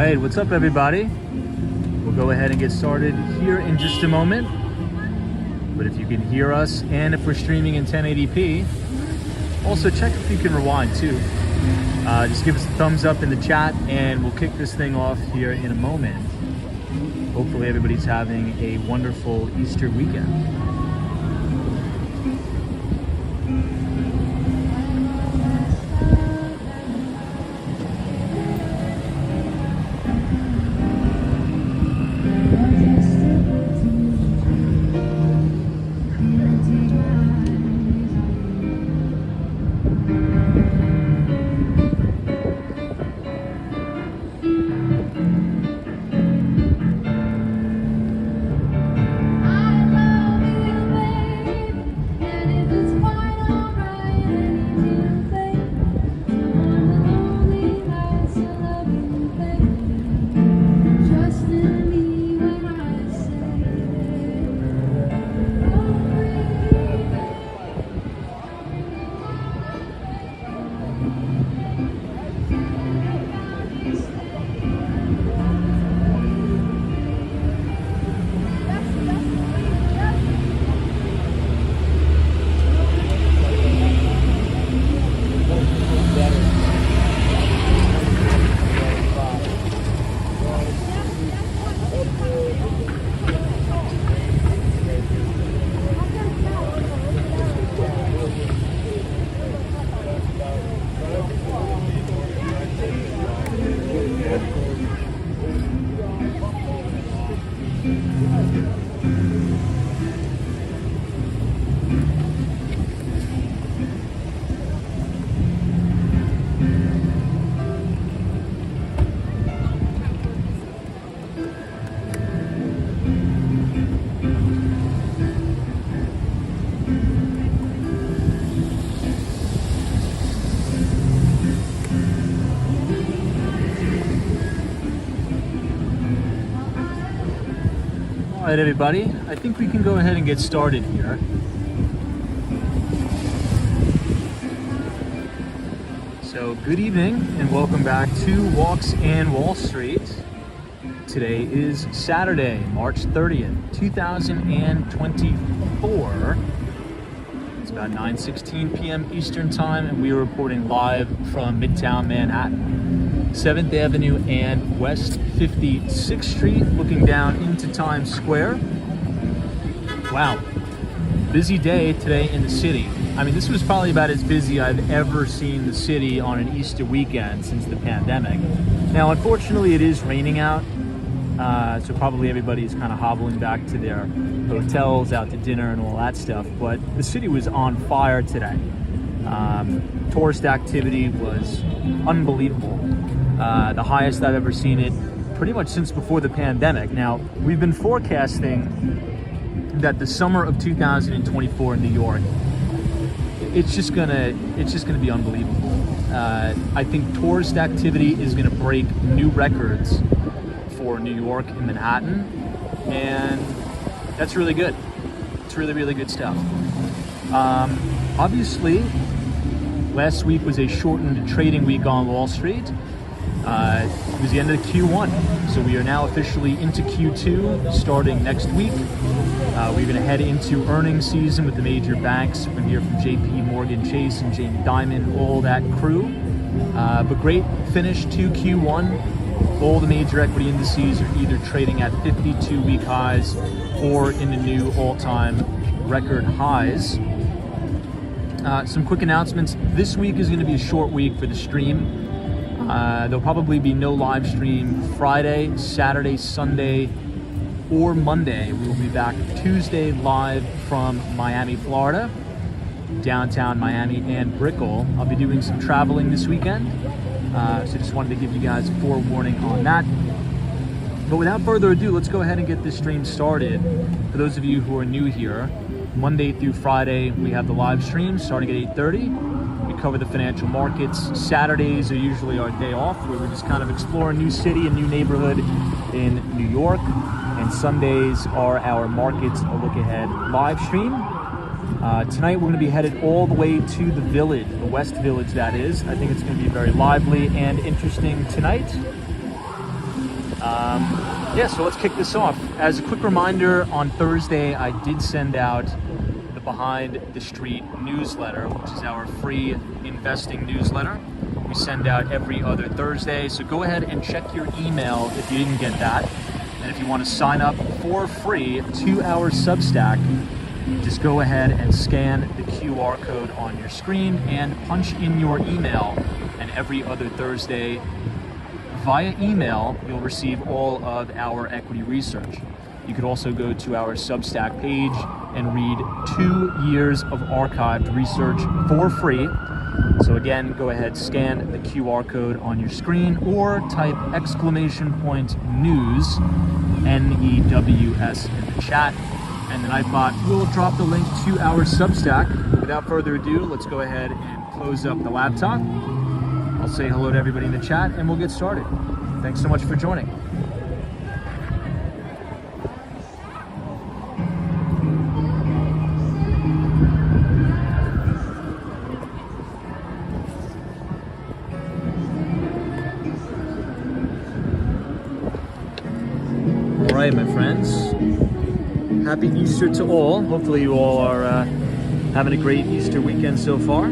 right, what's up everybody? We'll go ahead and get started here in just a moment. But if you can hear us and if we're streaming in 1080p, also check if you can rewind too. Just give us a thumbs up in the chat and we'll kick this thing off here in a moment. Hopefully everybody's having a wonderful Easter weekend. All right, everybody, I think we can go ahead and get started here. So good evening and welcome back to Walks and Wall Street. Today is Saturday, March 30th, 2024. It's about 9:16 p.m. Eastern Time and we are reporting live from Midtown Manhattan, 7th Avenue and West 56th Street, looking down into Times Square. Wow, busy day today in the city. I mean, this was probably about as busy I've ever seen the city on an Easter weekend since the pandemic. Now, unfortunately, it is raining out, so probably everybody's kind of hobbling back to their hotels, out to dinner and all that stuff, but the city was on fire today. Tourist activity was unbelievable. The highest I've ever seen it pretty much since before the pandemic. Now, we've been forecasting that the summer of 2024 in New York, it's just gonna be unbelievable. I think tourist activity is gonna break new records for New York and Manhattan, and that's really good. It's really, really good stuff. Obviously, last week was a shortened trading week on Wall Street. It was the end of Q1, so we are now officially into Q2 starting next week. We're going to head into earnings season with the major banks. We're going to hear from JP Morgan Chase and Jamie Dimon, all that crew. But great finish to Q1. All the major equity indices are either trading at 52-week highs or in the new all-time record highs. Some quick announcements. This week is going to be a short week for the stream. There'll probably be no live stream Friday, Saturday, Sunday, or Monday. We will be back Tuesday live from Miami, Florida, downtown Miami and Brickell. I'll be doing some traveling this weekend, so just wanted to give you guys a forewarning on that. But without further ado, let's go ahead and get this stream started. For those of you who are new here, Monday through Friday, we have the live stream starting at 8:30. We cover the financial markets. Saturdays are usually our day off, where we just kind of explore a new city, a new neighborhood in New York. And Sundays are our markets a look ahead live stream. Tonight we're going to be headed all the way to the Village, the West Village that is. I think it's going to be very lively and interesting tonight. Yeah, so let's kick this off. As a quick reminder, on Thursday, I did send out the Behind the Street newsletter, which is our free investing newsletter. We send out every other Thursday, so go ahead and check your email if you didn't get that. And if you want to sign up for free to our Substack, just go ahead and scan the QR code on your screen and punch in your email. And every other Thursday, via email, you'll receive all of our equity research. You could also go to our Substack page and read 2 years of archived research for free. So again, go ahead, scan the QR code on your screen or type !news, NEWS in the chat, and the Nightbot will drop the link to our Substack. Without further ado, let's go ahead and close up the laptop. I'll say hello to everybody in the chat and we'll get started. Thanks so much for joining. All right, my friends. Happy Easter to all. Hopefully you all are having a great Easter weekend so far.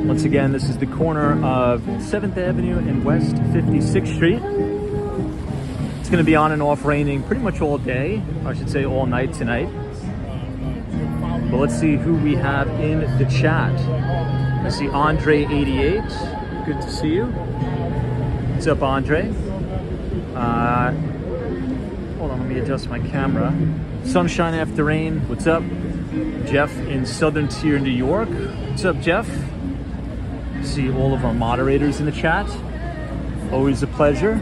Once again, this is the corner of 7th Avenue and West 56th Street. It's going to be on and off raining pretty much all day, or I should say all night tonight. But let's see who we have in the chat. I see Andre88. Good to see you. What's up, Andre? Hold on, let me adjust my camera. Sunshine After Rain. What's up? Jeff in Southern Tier, New York. What's up, Jeff? See all of our moderators in the chat. Always a pleasure.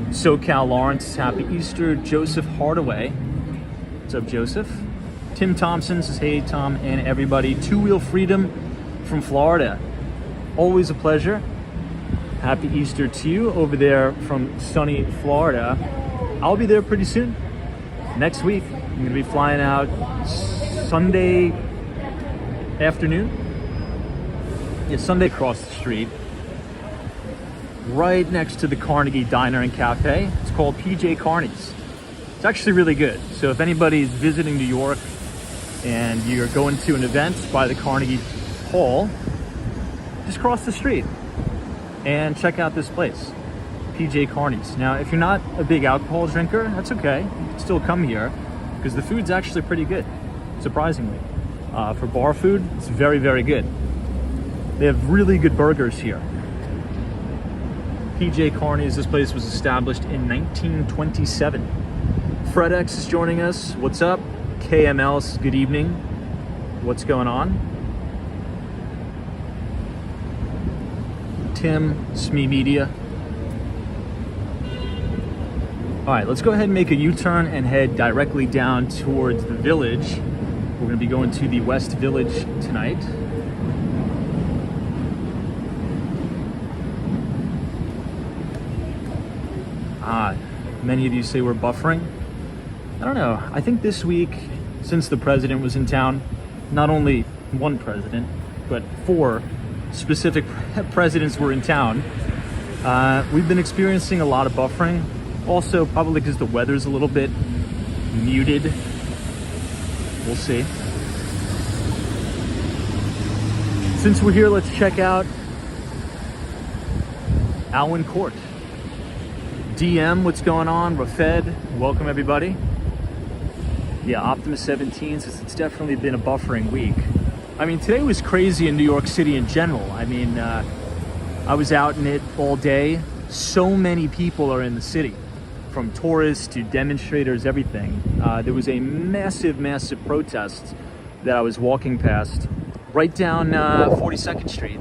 SoCal Lawrence, happy Easter. Joseph Hardaway. What's up, Joseph? Tim Thompson says, hey, Tom and everybody. Two Wheel Freedom from Florida. Always a pleasure. Happy Easter to you over there from sunny Florida. I'll be there pretty soon. Next week, I'm going to be flying out Sunday afternoon. Yeah, Sunday across the street, right next to the Carnegie Diner and Cafe. It's called PJ Carney's. It's actually really good. So if anybody's visiting New York and you're going to an event by the Carnegie Hall, just cross the street and check out this place, PJ Carney's. Now, if you're not a big alcohol drinker, that's okay. You can still come here because the food's actually pretty good, surprisingly. For bar food, it's very, very good. They have really good burgers here. PJ Carney's, this place was established in 1927. FredX is joining us. What's up? KML says good evening. What's going on? Tim, SME Media. All right, let's go ahead and make a U-turn and head directly down towards the Village. We're gonna be going to the West Village tonight. Many of you say we're buffering. I don't know. I think this week, since the president was in town, not only one president, but 4 specific presidents were in town, we've been experiencing a lot of buffering. Also, probably because the weather's a little bit muted. We'll see. Since we're here, let's check out Alwyn Court. DM, what's going on? Rafed, welcome everybody. Yeah, Optimus 17 says it's definitely been a buffering week. I mean, today was crazy in New York City in general. I mean, I was out in it all day. So many people are in the city, from tourists to demonstrators, everything. There was a massive, massive protest that I was walking past right down 42nd Street,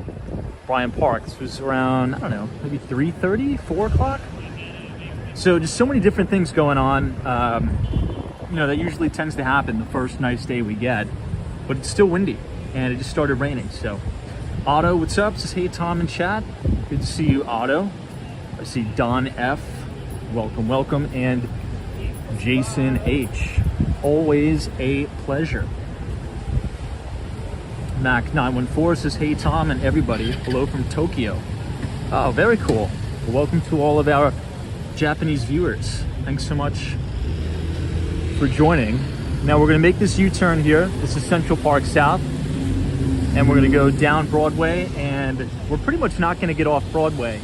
Bryant Park. This was around, I don't know, maybe 3:30, 4 o'clock. So just so many different things going on. You know, that usually tends to happen the first nice day we get, but it's still windy and it just started raining. So Otto, what's up? Says, hey, Tom in chat. Good to see you, Otto. I see Don F. Welcome, welcome. And Jason H. Always a pleasure. Mac914 says, hey Tom and everybody, hello from Tokyo. Oh, very cool. Well, welcome to all of our Japanese viewers. Thanks so much for joining. Now we're gonna make this U-turn here. This is Central Park South. And we're gonna go down Broadway, and we're pretty much not gonna get off Broadway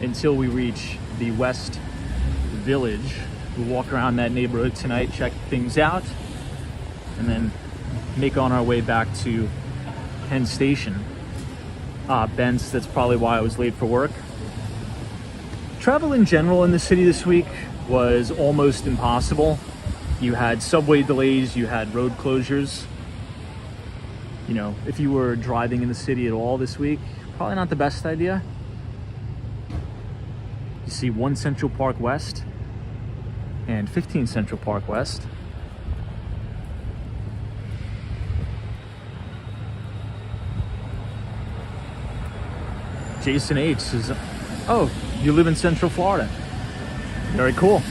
until we reach the West Village. We'll walk around that neighborhood tonight, check things out, and then make on our way back to Penn Station. Ben's, that's probably why I was late for work. Travel in general in the city this week was almost impossible. You had subway delays, you had road closures. You know, if you were driving in the city at all this week, probably not the best idea. You see 1 Central Park West and 15 Central Park West. Jason H says, oh, you live in Central Florida. Very cool.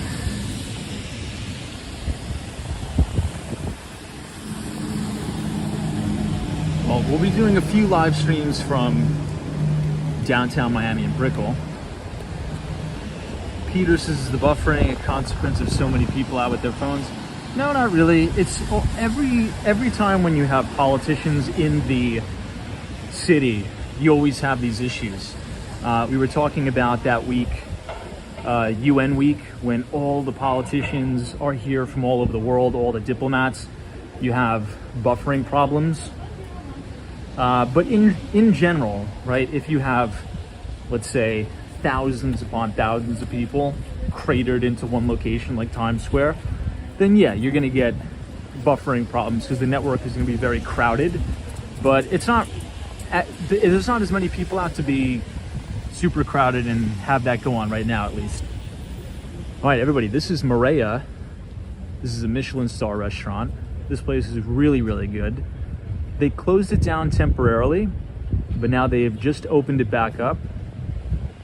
Well, we'll be doing a few live streams from downtown Miami and Brickell. Peter says, is the buffering a consequence of so many people out with their phones? No, not really. It's every time when you have politicians in the city, you always have these issues. We were talking about that week, UN week, when all the politicians are here from all over the world, all the diplomats. You have buffering problems. But in general, right, if you have, let's say, thousands upon thousands of people cratered into one location like Times Square, then yeah, you're going to get buffering problems because the network is going to be very crowded. But there's not as many people out to be super crowded and have that go on right now, at least. All right, everybody, this is Maria. This is a Michelin star restaurant. This place is really, really good. They closed it down temporarily, but now they have just opened it back up.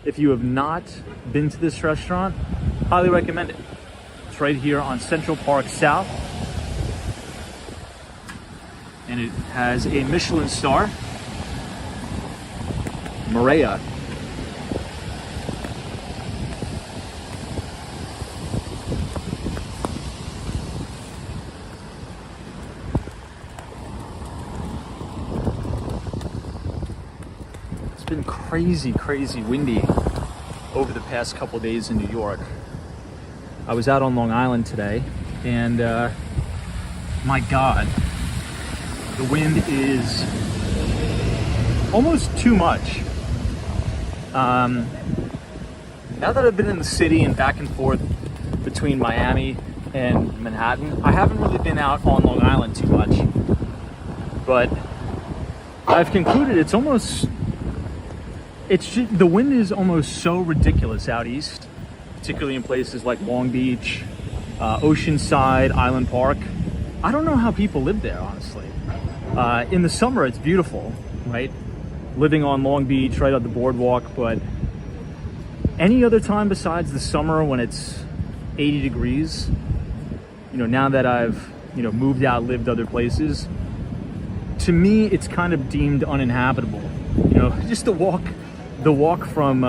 If you have not been to this restaurant, highly recommend it. It's right here on Central Park South. And it has a Michelin star. Maria. It's been crazy windy over the past couple days in New York. I was out on Long Island today, and my God, the wind is almost too much. Now that I've been in the city and back and forth between Miami and Manhattan, I haven't really been out on Long Island too much, but I've concluded the wind is almost so ridiculous out east, particularly in places like Long Beach, Oceanside, Island Park. I don't know how people live there, honestly. In the summer, it's beautiful, right? Living on Long Beach, right on the boardwalk, but any other time besides the summer when it's 80 degrees, you know, now that I've, you know, moved out, lived other places, to me, it's kind of deemed uninhabitable. You know, just the walk from,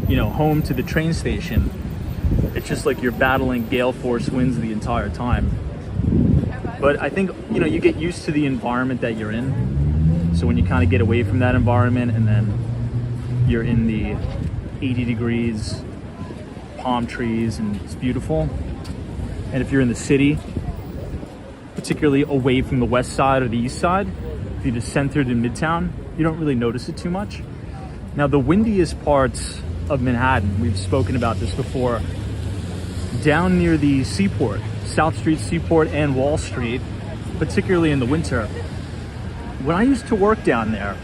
you know, home to the train station, it's just like you're battling gale force winds the entire time. But I think, you know, you get used to the environment that you're in. So when you kind of get away from that environment and then you're in the 80 degrees, palm trees, and it's beautiful. And if you're in the city, particularly away from the west side or the east side, if you're just centered in Midtown, you don't really notice it too much. Now, the windiest parts of Manhattan, we've spoken about this before, down near the Seaport, South Street Seaport and Wall Street, particularly in the winter. When I used to work down there,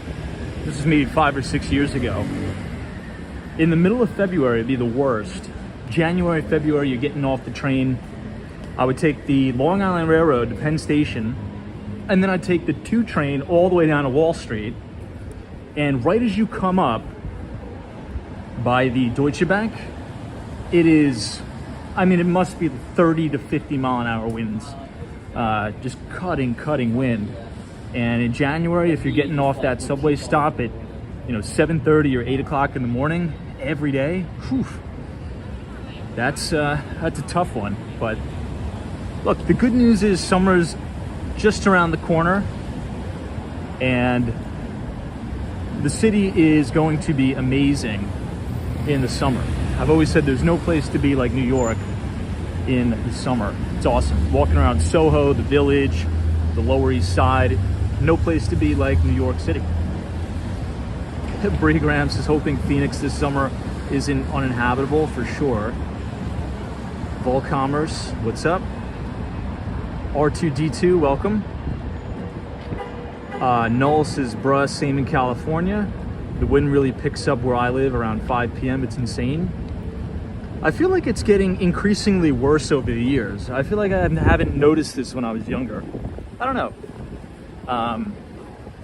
this is maybe 5 or 6 years ago, in the middle of February, it'd be the worst. January, February, you're getting off the train. I would take the Long Island Railroad to Penn Station, and then I'd take the 2 train all the way down to Wall Street. And right as you come up by the Deutsche Bank, it is, I mean, it must be 30 to 50 mile an hour winds, just cutting wind. And in January, if you're getting off that subway stop at 7:30 or 8 o'clock in the morning every day, whew, that's a tough one. But look, the good news is summer's just around the corner, and the city is going to be amazing in the summer. I've always said there's no place to be like New York in the summer. It's awesome. Walking around Soho, the Village, the Lower East Side, no place to be like New York City. Bree Grams is hoping Phoenix this summer isn't uninhabitable for sure. Volcommerce, what's up? R2D2, welcome. Null says, bruh, same in California. The wind really picks up where I live around 5 p.m. It's insane. I feel like it's getting increasingly worse over the years. I feel like I haven't noticed this when I was younger. I don't know.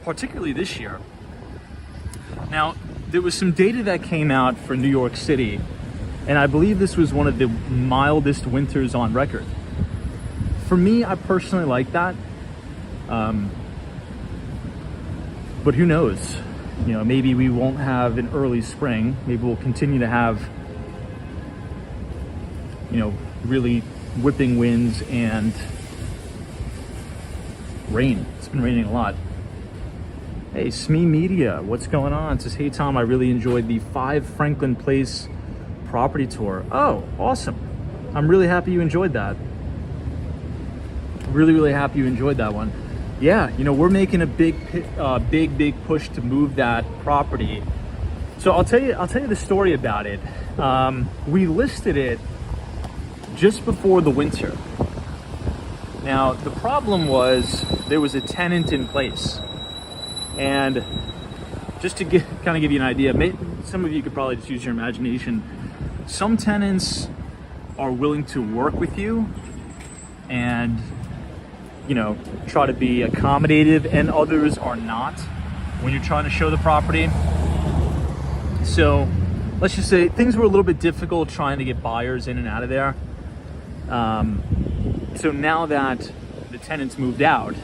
Particularly this year. Now, there was some data that came out for New York City, and I believe this was one of the mildest winters on record. For me, I personally like that. But who knows? Maybe we won't have an early spring. Maybe we'll continue to have, really whipping winds and rain. It's been raining a lot. Hey, Smee Media, what's going on? It says, hey Tom, I really enjoyed the 5 Franklin Place property tour. Oh, awesome. I'm really happy you enjoyed that. Really happy you enjoyed that one. Yeah, we're making a big push to move that property. So I'll tell you the story about it. We listed it just before the winter. Now, the problem was there was a tenant in place. And just to kind of give you an idea, some of you could probably just use your imagination. Some tenants are willing to work with you and try to be accommodative, and others are not when you're trying to show the property. So let's just say things were a little bit difficult trying to get buyers in and out of there. So now that the tenants moved out,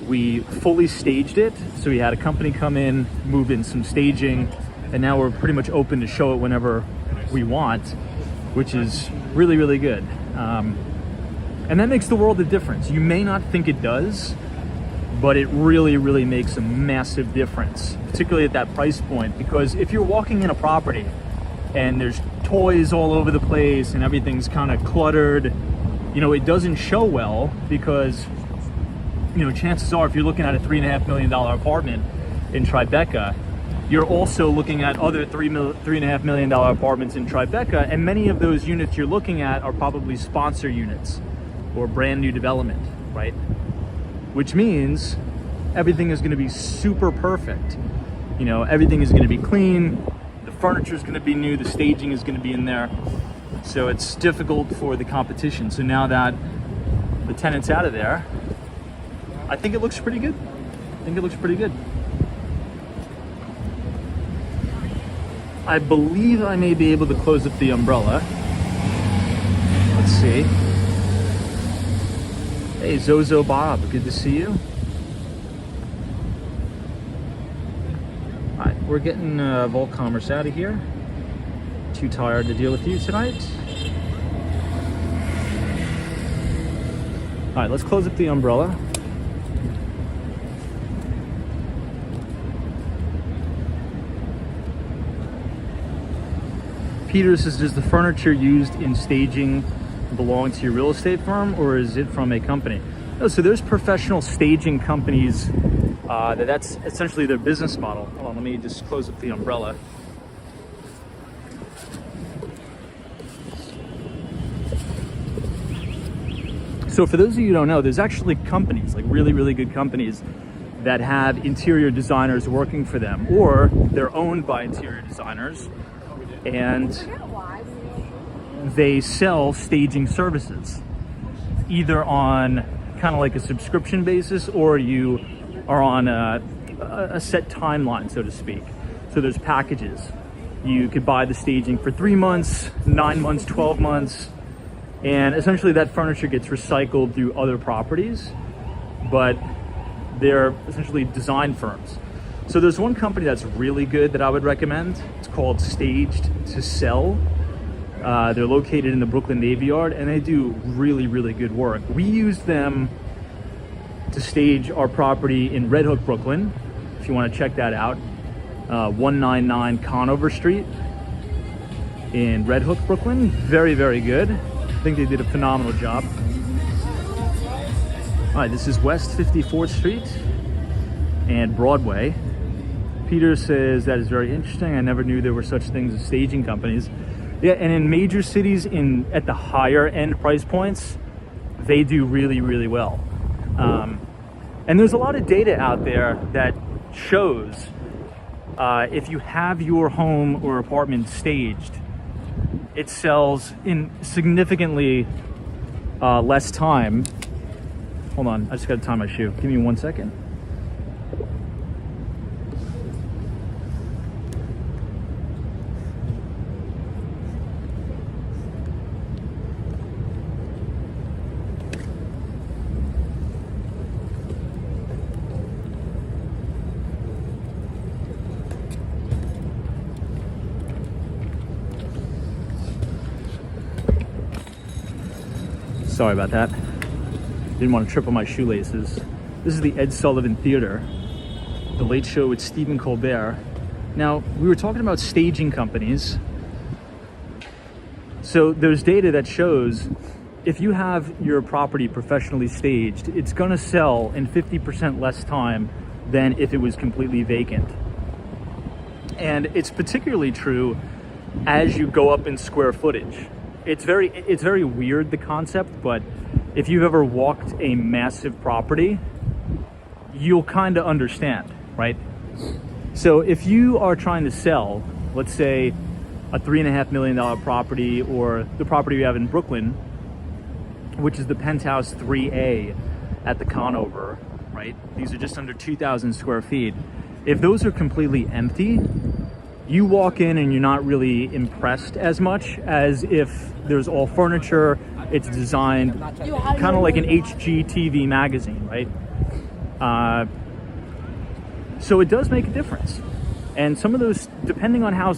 we fully staged it. So we had a company come in, move in some staging, and now we're pretty much open to show it whenever we want, which is really good. And that makes the world of difference. You may not think it does, but it really makes a massive difference, particularly at that price point. Because if you're walking in a property and there's toys all over the place and everything's kind of cluttered, it doesn't show well, because chances are if you're looking at a $3.5 million apartment in Tribeca, you're also looking at other $3.5 million apartments in Tribeca, and many of those units you're looking at are probably sponsor units or brand new development, right? Which means everything is going to be super perfect. Everything is going to be clean, the furniture is going to be new, the staging is going to be in there. So it's difficult for the competition. So now that the tenant's out of there, I think it looks pretty good. I believe I may be able to close up the umbrella. Let's see. Hey, Zozo Bob, good to see you. All right, we're getting Volcommerce out of here. Too tired to deal with you tonight. All right, let's close up the umbrella. Peter says, does the furniture used in staging belong to your real estate firm, or is it from a company? No, so there's professional staging companies that's essentially their business model. Hold on, let me just close up the umbrella. So for those of you who don't know, there's actually companies, like really good companies, that have interior designers working for them, or they're owned by interior designers, and they sell staging services, either on kind of like a subscription basis, or you are on a set timeline, so to speak. So there's packages. You could buy the staging for 3 months, 9 months, 12 months, and essentially that furniture gets recycled through other properties. But They're essentially design firms. So there's one company that's really good that I would recommend. It's called Staged to Sell. They're located in the Brooklyn Navy Yard, and they do really, really good work. We used them to stage our property in Red Hook, Brooklyn. If you want to check that out, 199 Conover Street in Red Hook, Brooklyn. Very, very good. I think they did a phenomenal job. All right, this is West 54th Street and Broadway. Peter says that is very interesting. I never knew there were such things as staging companies. Yeah, and in major cities at the higher end price points, they do really, really well. And there's a lot of data out there that shows if you have your home or apartment staged, it sells in significantly less time. Hold on, I just gotta tie my shoe. Give me 1 second. Sorry about that. Didn't want to trip on my shoelaces. This is the Ed Sullivan Theater, the Late Show with Stephen Colbert. Now, we were talking about staging companies. So there's data that shows if you have your property professionally staged, it's going to sell in 50% less time than if it was completely vacant. And it's particularly true as you go up in square footage. It's very weird, the concept, but if you've ever walked a massive property, you'll kind of understand, right? So if you are trying to sell, let's say a $3.5 million property, or the property we have in Brooklyn, which is the Penthouse 3A at the Conover, right? These are just under 2,000 square feet. If those are completely empty, you walk in and you're not really impressed as much as if there's all furniture. It's designed kind of like an HGTV magazine, right? So it does make a difference. And some of those, depending on how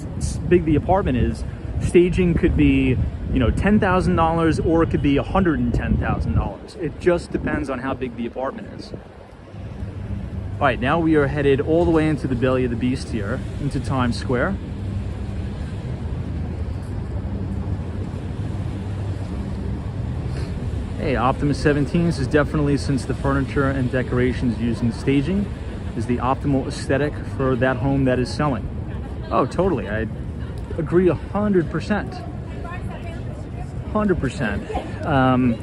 big the apartment is, staging could be, $10,000 or it could be $110,000. It just depends on how big the apartment is. All right, now we are headed all the way into the belly of the beast here, into Times Square. Hey, Optimus 17 is definitely, since the furniture and decorations used in staging is the optimal aesthetic for that home that is selling. Oh, totally. I agree 100%. 100%.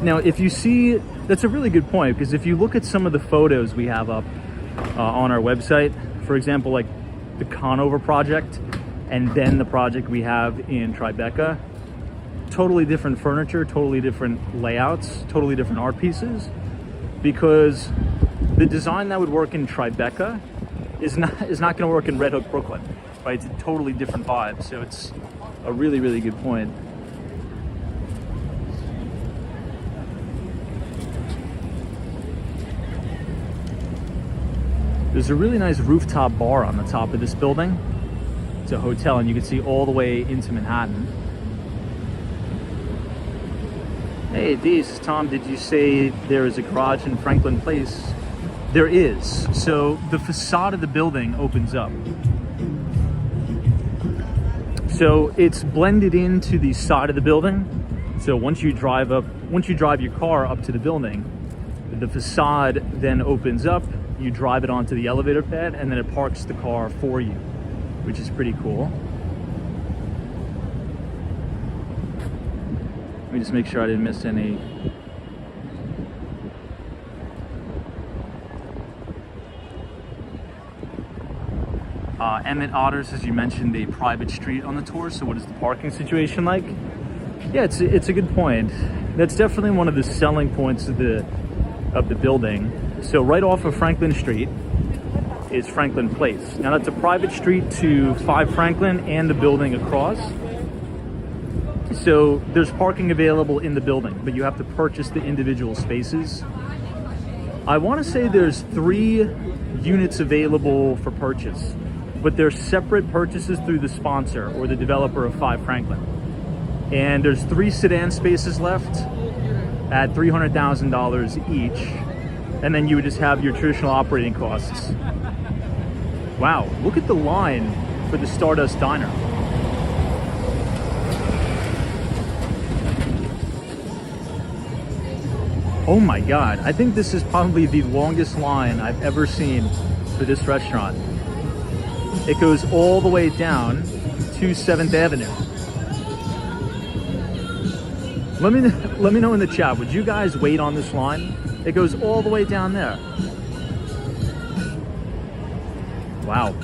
Now, if you see, that's a really good point, because if you look at some of the photos we have up on our website, for example, like the Conover project, and then the project we have in Tribeca, totally different furniture, totally different layouts, totally different art pieces, because the design that would work in Tribeca is not going to work in Red Hook, Brooklyn, right? It's a totally different vibe. So it's a really, really good point. There's a really nice rooftop bar on the top of this building. It's a hotel, and you can see all the way into Manhattan. Hey, this is Tom. Did you say there is a garage in Franklin Place? There is. So the facade of the building opens up. So it's blended into the side of the building. So once you drive your car up to the building, the facade then opens up. You drive it onto the elevator pad, and then it parks the car for you, which is pretty cool. Let me just make sure I didn't miss any. Emmett Otters, as you mentioned, a private street on the tour. So what is the parking situation like? Yeah, it's a good point. That's definitely one of the selling points of the building. So right off of Franklin Street is Franklin Place. Now that's a private street to 5 Franklin and the building across. So there's parking available in the building, but you have to purchase the individual spaces. I want to say there's 3 units available for purchase, but they're separate purchases through the sponsor or the developer of 5 Franklin. And there's 3 sedan spaces left at $300,000 each. And then you would just have your traditional operating costs. Wow, look at the line for the Stardust Diner. Oh my God, I think this is probably the longest line I've ever seen for this restaurant. It goes all the way down to 7th Avenue. Let me know in the chat, would you guys wait on this line? It goes all the way down there. Wow.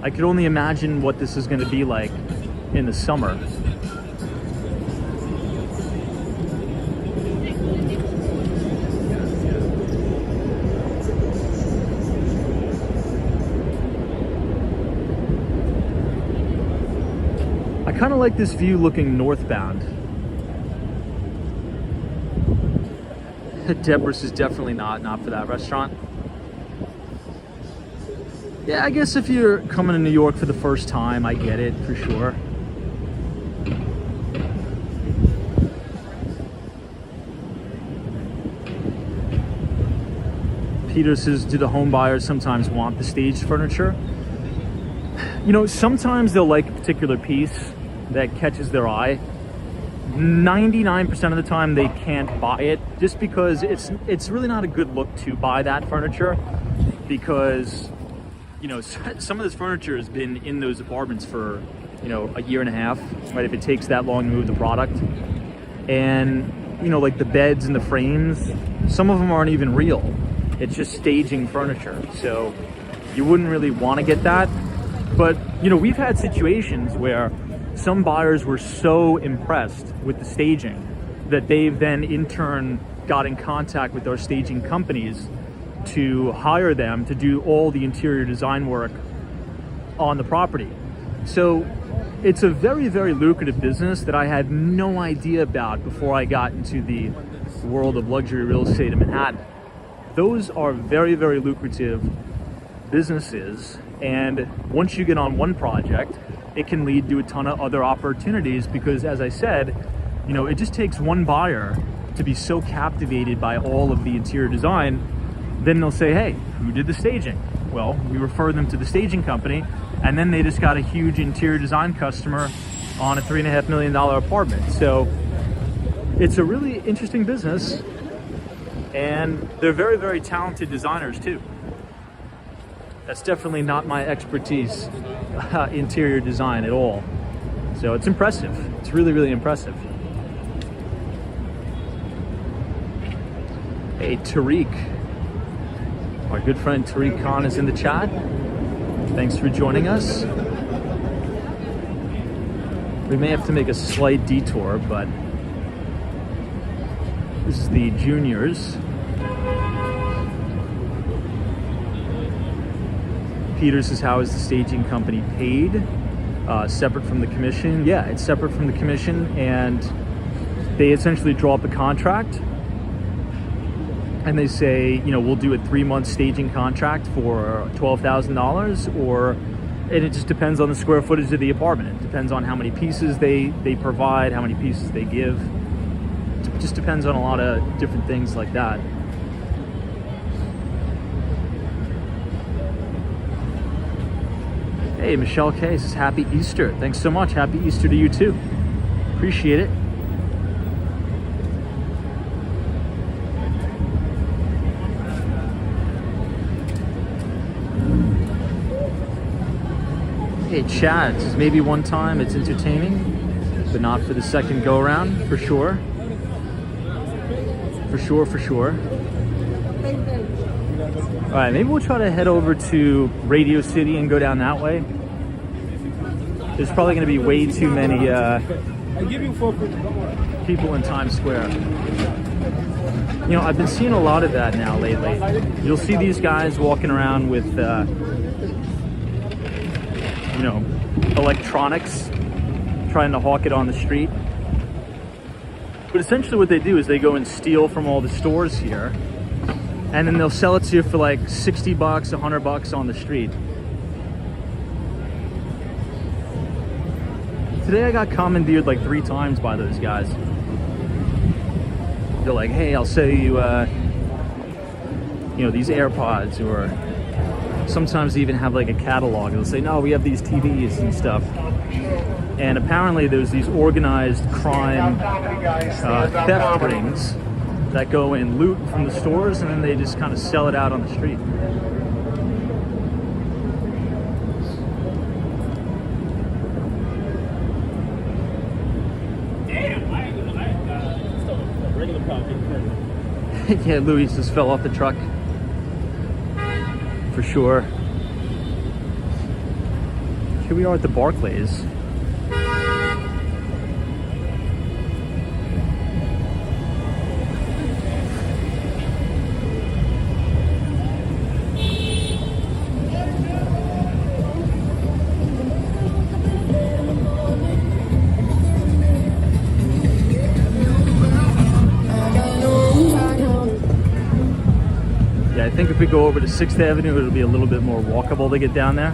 I could only imagine what this is going to be like in the summer. I kind of like this view looking northbound. Deborah's is definitely not for that restaurant. Yeah, I guess if you're coming to New York for the first time, I get it for sure. Peter says, do the home buyers sometimes want the staged furniture? You know, sometimes they'll like a particular piece that catches their eye. 99% of the time they can't buy it, just because it's really not a good look to buy that furniture, because you know, some of this furniture has been in those apartments for, you know, a year and a half, right? If it takes that long to move the product. And, you know, like the beds and the frames, some of them aren't even real. It's just staging furniture. So you wouldn't really want to get that. But, you know, we've had situations where some buyers were so impressed with the staging that they've then in turn got in contact with our staging companies to hire them to do all the interior design work on the property. So it's a very, very lucrative business that I had no idea about before I got into the world of luxury real estate in Manhattan. Those are very, very lucrative businesses, and once you get on one project, it can lead to a ton of other opportunities, because as I said, you know, it just takes one buyer to be so captivated by all of the interior design. Then they'll say, hey, who did the staging? Well, we refer them to the staging company, and then they just got a huge interior design customer on a $3.5 million apartment. So it's a really interesting business, and they're very, very talented designers too. That's definitely not my expertise, interior design at all. So it's impressive. It's really, really impressive. Hey, Tariq. Our good friend Tariq Khan is in the chat. Thanks for joining us. We may have to make a slight detour, but this is the juniors. Peter says, how is the staging company paid? Separate from the commission? Yeah, it's separate from the commission, and they essentially draw up a contract. And they say, you know, we'll do a 3-month staging contract for $12,000, and it just depends on the square footage of the apartment. It depends on how many pieces they provide, how many pieces they give. It just depends on a lot of different things like that. Hey, Michelle K says, happy Easter. Thanks so much. Happy Easter to you too. Appreciate it. Hey, Chad says, maybe one time it's entertaining, but not for the second go around, for sure. For sure, for sure. All right, maybe we'll try to head over to Radio City and go down that way. There's probably going to be way too many people in Times Square. You know, I've been seeing a lot of that now lately. You'll see these guys walking around with, you know, electronics, trying to hawk it on the street. But essentially what they do is they go and steal from all the stores here, and then they'll sell it to you for like 60 bucks, $100 on the street. Today I got commandeered like 3 times by those guys. They're like, hey, I'll sell you, you know, these AirPods, or sometimes they even have like a catalog. They'll say, no, we have these TVs and stuff. And apparently there's these organized crime theft rings that go and loot from the stores, and then they just kind of sell it out on the street. Yeah, Louis just fell off the truck. For sure. Here we are at the Barclays. I think if we go over to 6th Avenue, it'll be a little bit more walkable to get down there.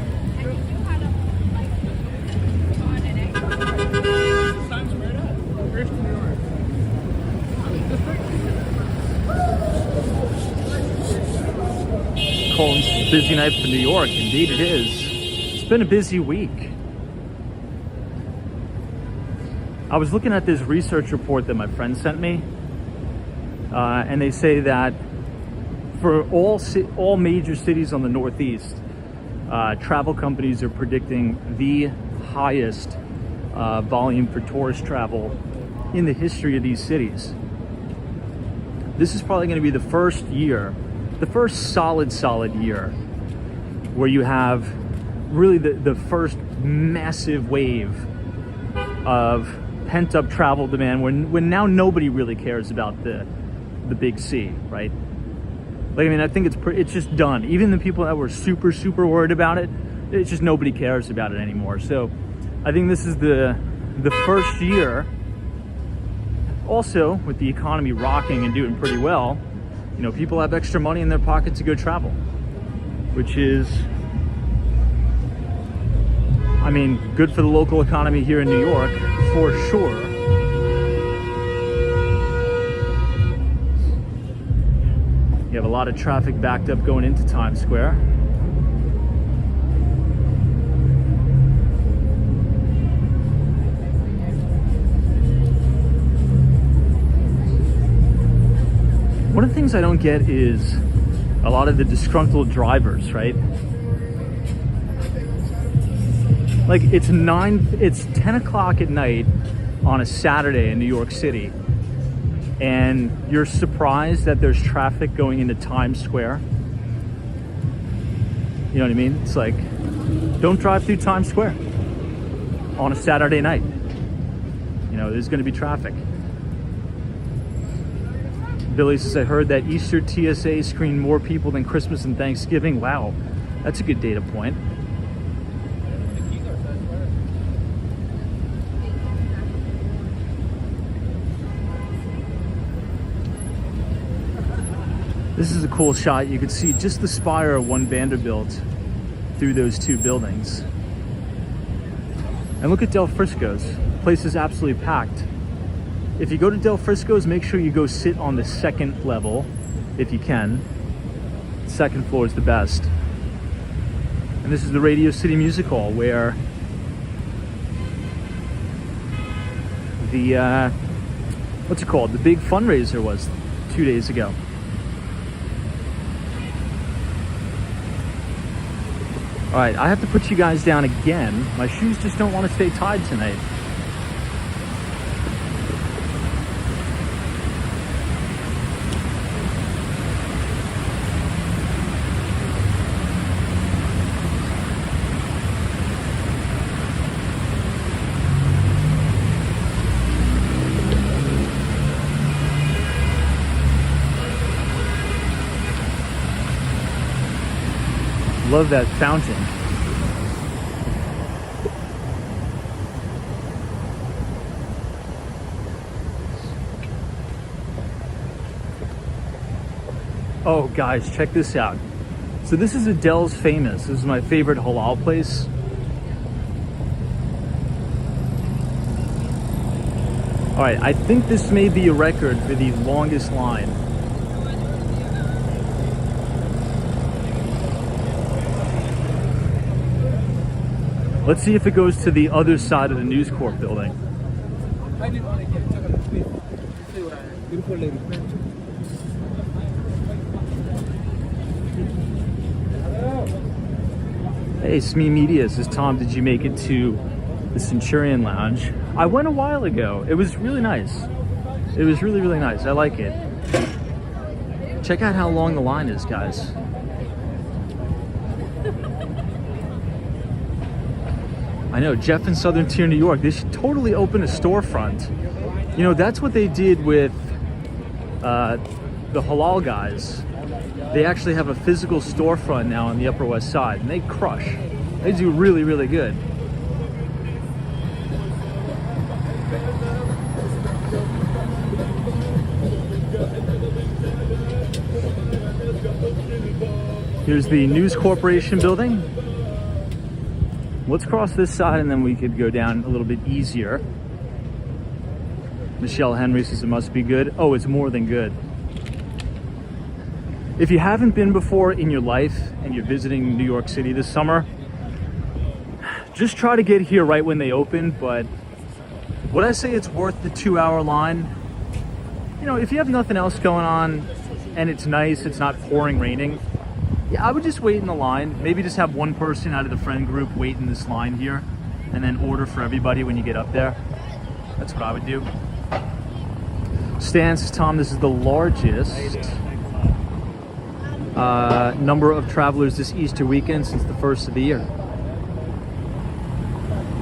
Colin's busy night for New York. Indeed it is. It's been a busy week. I was looking at this research report that my friend sent me, and they say that for all major cities on the Northeast, travel companies are predicting the highest volume for tourist travel in the history of these cities. This is probably going to be the first year, the first solid year, where you have really the first massive wave of pent-up travel demand when now nobody really cares about the big C, right? Like, I mean, I think it's just done. Even the people that were super worried about it, it's just nobody cares about it anymore. So I think this is the first year, also with the economy rocking and doing pretty well, you know, people have extra money in their pocket to go travel, which is, I mean, good for the local economy here in New York, for sure. You have a lot of traffic backed up going into Times Square. One of the things I don't get is a lot of the disgruntled drivers, right? Like, it's 10 o'clock at night on a Saturday in New York City, and you're surprised that there's traffic going into Times Square. You know what I mean? It's like, don't drive through Times Square on a Saturday night. You know, there's going to be traffic. Billy says, I heard that Easter TSA screened more people than Christmas and Thanksgiving. Wow, that's a good data point. This is a cool shot. You could see just the spire of One Vanderbilt through those 2 buildings. And look at Del Frisco's. The place is absolutely packed. If you go to Del Frisco's, make sure you go sit on the 2nd level if you can. The 2nd floor is the best. And this is the Radio City Music Hall, where the, what's it called? The big fundraiser was 2 days ago. All right, I have to put you guys down again. My shoes just don't want to stay tied tonight. Love that fountain. Oh guys, check this out. So this is Adele's Famous. This is my favorite halal place. All right, I think this may be a record for the longest line. Let's see if it goes to the other side of the News Corp building. Hey, SME Media, this is Tom. Did you make it to the Centurion Lounge? I went a while ago. It was really nice. It was really, really nice. I like it. Check out how long the line is, guys. I know, Jeff in Southern Tier, New York, they should totally open a storefront. You know, that's what they did with the halal guys. They actually have a physical storefront now on the Upper West Side, and they crush. They do really, really good. Here's the News Corporation building. Let's cross this side and then we could go down a little bit easier. Michelle Henry says it must be good. Oh, it's more than good. If you haven't been before in your life and you're visiting New York City this summer, just try to get here right when they open. But would I say it's worth the 2-hour line? You know, if you have nothing else going on and it's nice, it's not pouring raining, yeah, I would just wait in the line. Maybe just have one person out of the friend group wait in this line here and then order for everybody when you get up there. That's what I would do. Stan says, Tom, this is the largest number of travelers this Easter weekend since the first of the year.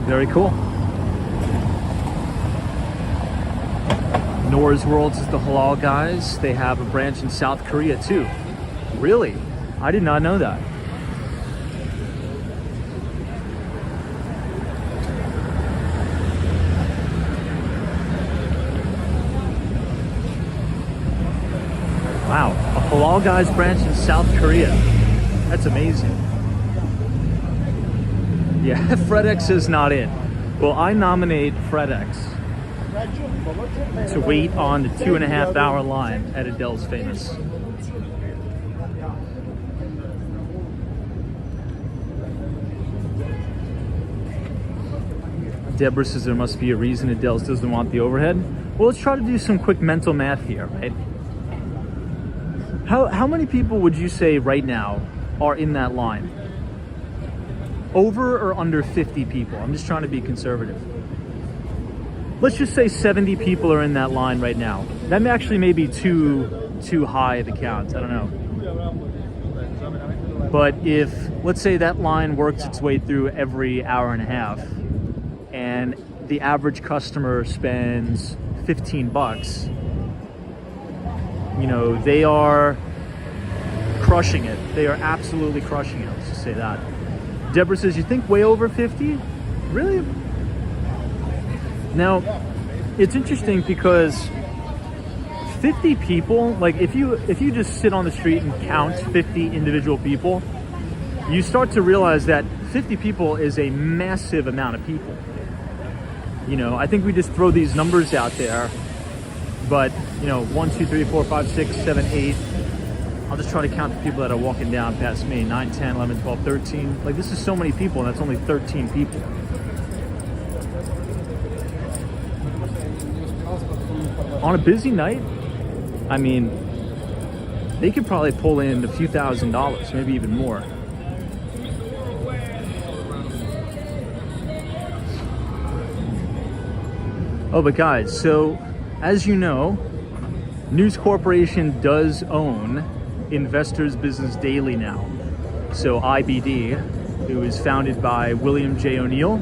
Very cool. Nora's World is the halal guys. They have a branch in South Korea too. Really? I did not know that. Wow, a halal guys branch in South Korea. That's amazing. Yeah, FredEx is not in. Well, I nominate FredEx to wait on the 2.5-hour line at Adele's Famous. Deborah says there must be a reason Adele's doesn't want the overhead. Well, let's try to do some quick mental math here, right? How many people would you say right now are in that line? Over or under 50 people? I'm just trying to be conservative. Let's just say 70 people are in that line right now. That actually may be too high of a count. I don't know. But if, let's say that line works its way through every hour and a half, and the average customer spends 15 bucks, you know, they are crushing it. They are absolutely crushing it. Let's just say that. Deborah says, you think way over 50? Really? Now, it's interesting because 50 people, like if you just sit on the street and count 50 individual people, you start to realize that 50 people is a massive amount of people. You know, I think we just throw these numbers out there, but you know, 1, 2, 3, 4, 5, 6, 7, 8. I'll just try to count the people that are walking down past me. 9, 10, 11, 12, 13. Like, this is so many people, and that's only 13 people. On a busy night, I mean, they could probably pull in a few $1,000s, maybe even more. Oh, but guys, so as you know, News Corporation does own Investors Business Daily now. So IBD, who is founded by William J. O'Neill.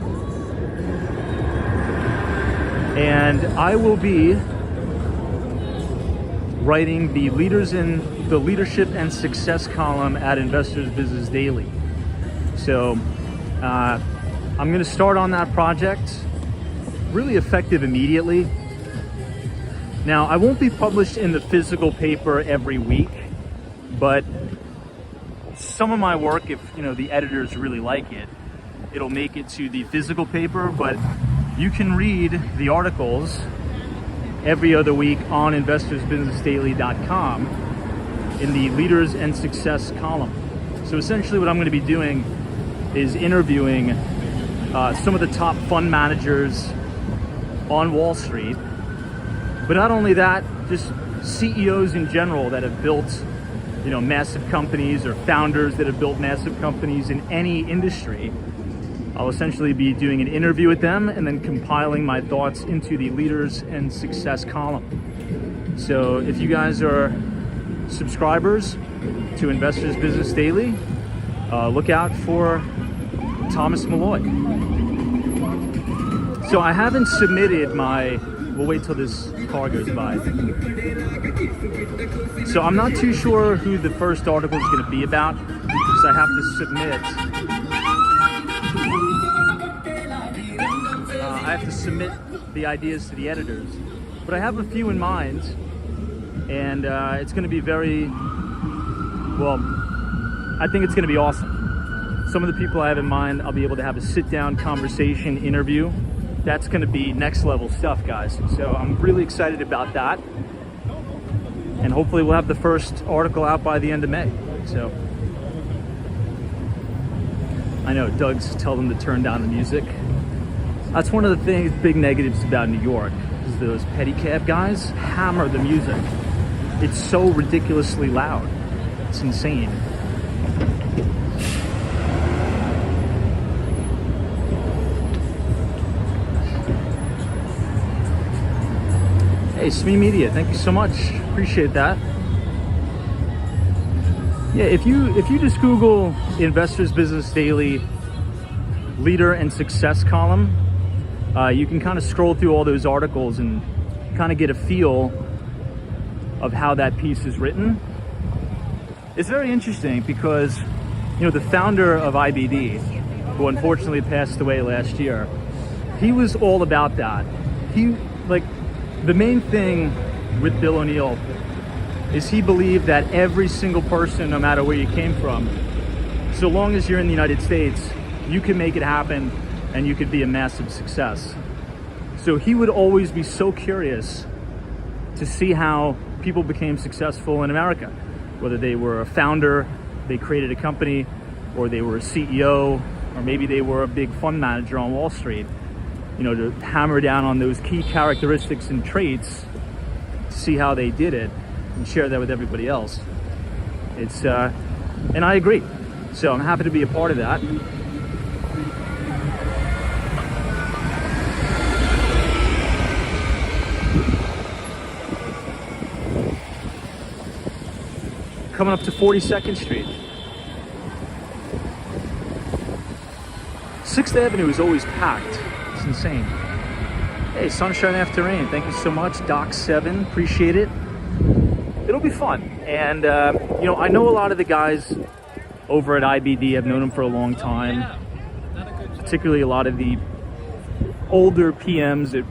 And I will be writing the leadership and success column at Investors Business Daily. So I'm going to start on that project, really effective immediately. Now, I won't be published in the physical paper every week, but some of my work, if the editors really like it, it'll make it to the physical paper. But you can read the articles every other week on investorsbusinessdaily.com in the Leaders and Success column. So essentially what I'm going to be doing is interviewing some of the top fund managers on Wall Street. But not only that, just CEOs in general that have built massive companies, or founders that have built massive companies in any industry. I'll essentially be doing an interview with them and then compiling my thoughts into the Leaders and Success column. So if you guys are subscribers to Investors Business Daily, look out for Thomas Malloy. So I haven't submitted my, we'll wait till this car goes by. So I'm not too sure who the first article is going to be about, because I have to submit the ideas to the editors. But I have a few in mind, and it's going to be very, well, I think it's going to be awesome. Some of the people I have in mind, I'll be able to have a sit-down conversation interview. That's going to be next level stuff, guys. So I'm really excited about that. And hopefully we'll have the first article out by the end of May. So I know Doug's telling them to turn down the music. That's one of the things, big negatives about New York, is those pedicab guys hammer the music. It's so ridiculously loud. It's insane. Hey, SME Media, thank you so much. Appreciate that. Yeah, if you just Google Investors Business Daily Leader and Success column, you can kind of scroll through all those articles and kind of get a feel of how that piece is written. It's very interesting because, the founder of IBD, who unfortunately passed away last year, he was all about that. The main thing with Bill O'Neill is he believed that every single person, no matter where you came from, so long as you're in the United States, you can make it happen and you could be a massive success. So he would always be so curious to see how people became successful in America, whether they were a founder, they created a company, or they were a CEO, or maybe they were a big fund manager on Wall Street. To hammer down on those key characteristics and traits, to see how they did it and share that with everybody else. It's, and I agree. So I'm happy to be a part of that. Coming up to 42nd Street. 6th Avenue is always packed. It's insane. Hey, sunshine after rain. Thank you so much. Doc 7, appreciate it. It'll be fun. And, I know a lot of the guys over at IBD. I've known them for a long time. Particularly a lot of the older PMs at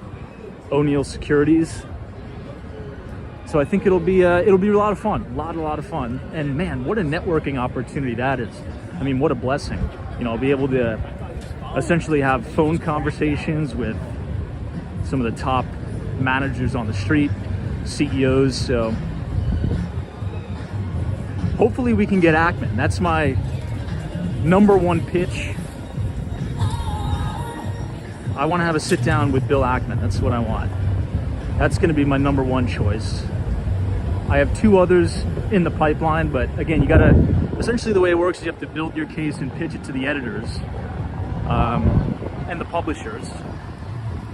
O'Neill Securities. So I think it'll be a lot of fun. A lot of fun. And man, what a networking opportunity that is. I mean, what a blessing. I'll be able to essentially have phone conversations with some of the top managers on the street, CEOs. So hopefully we can get Ackman. That's my number one pitch. I want to have a sit down with Bill Ackman. That's what I want. That's going to be my number one choice. I have two others in the pipeline, but again, you gotta, essentially the way it works is you have to build your case and pitch it to the editors and the publishers.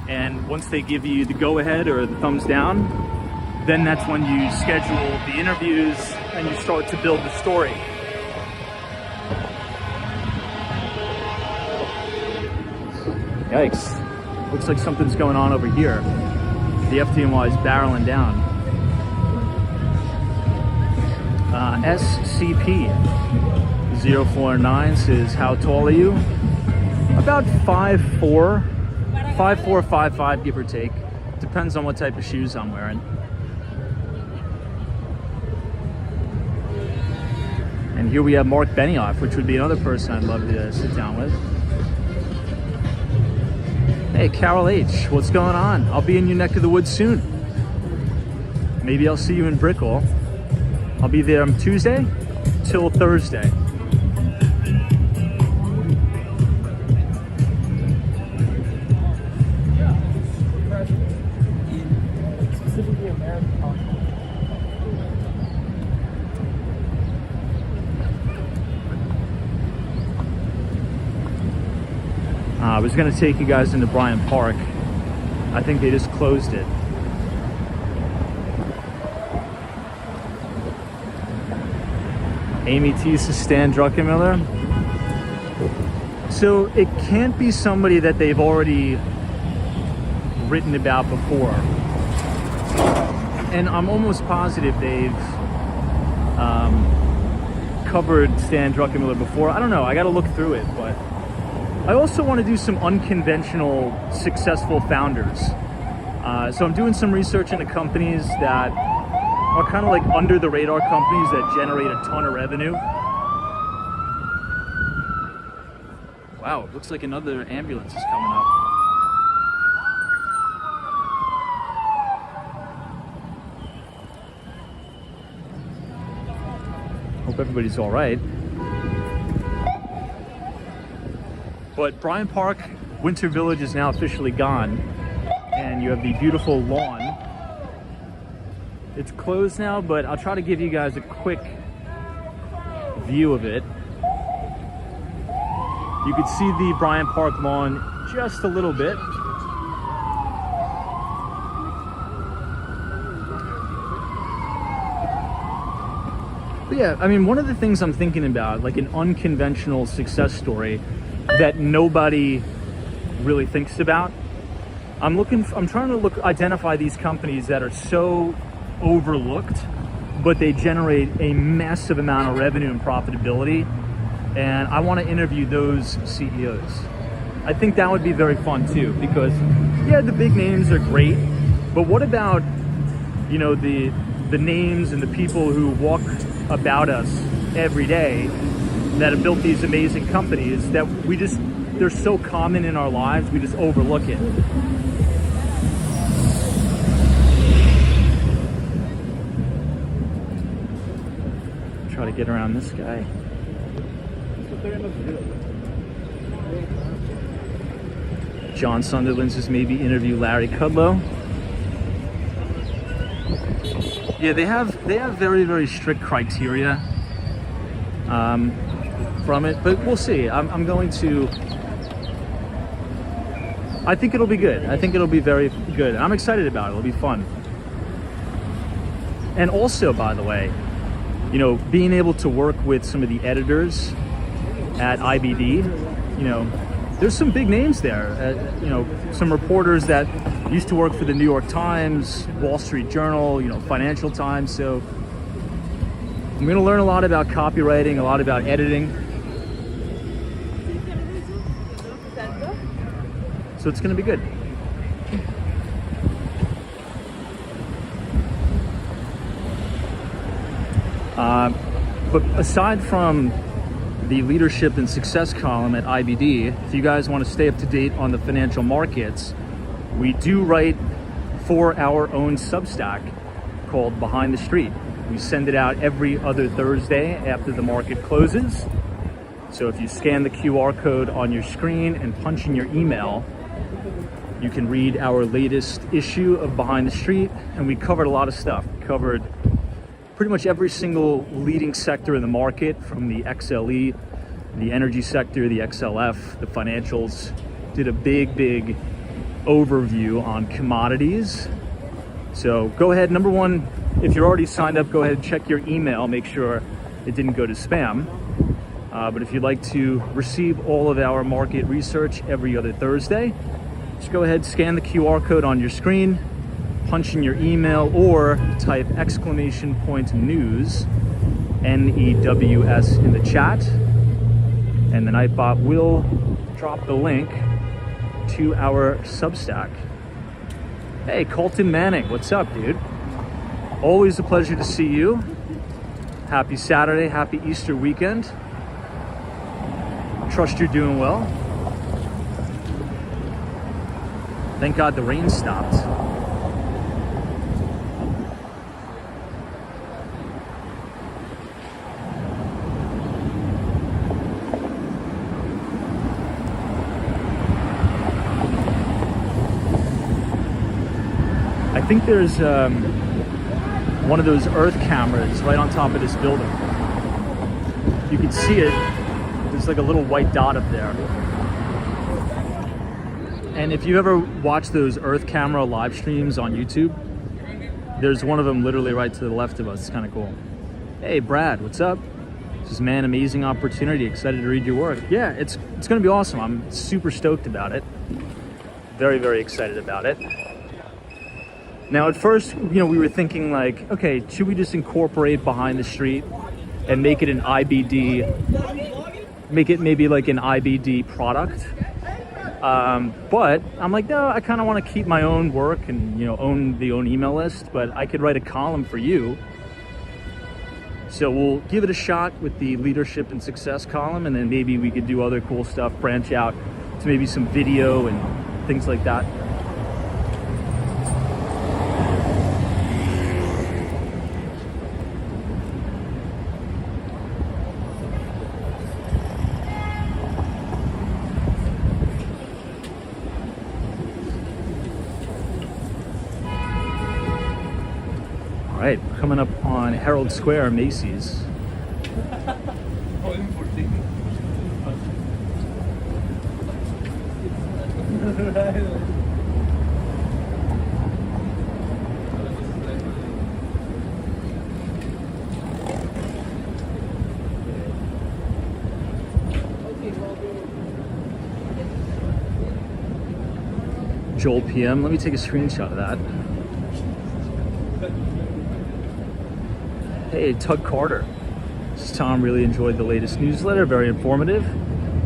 And once they give you the go-ahead or the thumbs down, then that's when you schedule the interviews and you start to build the story. Yikes. Looks like something's going on over here. The FDNY is barreling down. SCP-049 says, how tall are you? About 5'4", 5'4", 5'5", give or take. Depends on what type of shoes I'm wearing. And here we have Mark Benioff, which would be another person I'd love to sit down with. Hey, Carol H., what's going on? I'll be in your neck of the woods soon. Maybe I'll see you in Brickell. I'll be there on Tuesday till Thursday. I was going to take you guys into Bryant Park. I think they just closed it. Amy teases Stan Druckenmiller. So it can't be somebody that they've already written about before. And I'm almost positive they've covered Stan Druckenmiller before. I don't know, I got to look through it, but I also want to do some unconventional, successful founders. So I'm doing some research into companies that are kind of like under the radar companies that generate a ton of revenue. Wow, it looks like another ambulance is coming up. Hope everybody's all right. But Bryant Park Winter Village is now officially gone, and you have the beautiful lawn. It's closed now, but I'll try to give you guys a quick view of it. You can see the Bryant Park lawn just a little bit. But yeah, I mean, one of the things I'm thinking about, like an unconventional success story that nobody really thinks about. I'm trying to identify these companies that are so overlooked, but they generate a massive amount of revenue and profitability. And I want to interview those CEOs. I think that would be very fun too, because yeah, the big names are great, but what about, you know, the names and the people who walk about us every day that have built these amazing companies that they're so common in our lives, we just overlook it. Try to get around this guy. John Sunderland says maybe interview Larry Kudlow. Yeah, they have very, very strict criteria from it, but we'll see. I'm going to. I think it'll be good. I think it'll be very good. I'm excited about it. It'll be fun. And also, by the way, you know, being able to work with some of the editors at IBD, you know, there's some big names there. You know, some reporters that used to work for the New York Times, Wall Street Journal, you know, Financial Times. So I'm going to learn a lot about copywriting, a lot about editing. So it's going to be good. But aside from the leadership and success column at IBD, if you guys want to stay up to date on the financial markets, we do write for our own Substack called Behind the Street. We send it out every other Thursday after the market closes. So if you scan the QR code on your screen and punch in your email, you can read our latest issue of Behind the Street, and we covered a lot of stuff. We covered pretty much every single leading sector in the market, from the XLE, the energy sector, the XLF, the financials. Did a big overview on commodities. So go ahead, number one, if you're already signed up, go ahead and check your email, make sure it didn't go to spam. But if you'd like to receive all of our market research every other Thursday, just go ahead, scan the QR code on your screen, punch in your email, or type !news, NEWS, in the chat, and the Nightbot will drop the link to our Substack. Hey, Colton Manning, what's up, dude? Always a pleasure to see you. Happy Saturday, happy Easter weekend. Trust you're doing well. Thank God the rain stopped. I think there's one of those Earth cameras right on top of this building. You can see it. There's like a little white dot up there. And if you ever watch those Earth camera live streams on YouTube, there's one of them literally right to the left of us. It's kind of cool. Hey, Brad, what's up? This is, man, amazing opportunity. Excited to read your work. Yeah, it's going to be awesome. I'm super stoked about it. Very, very excited about it. Now, at first, we were thinking like, okay, should we just incorporate Behind the Street and make it an IBD, make it maybe like an IBD product? But I'm like, no, I kind of want to keep my own work and, own the own email list, but I could write a column for you. So we'll give it a shot with the leadership and success column, and then maybe we could do other cool stuff, branch out to maybe some video and things like that. All right, coming up on Herald Square, Macy's. Joel PM, let me take a screenshot of that. Hey, Tug Carter. This is Tom. Really enjoyed the latest newsletter. Very informative.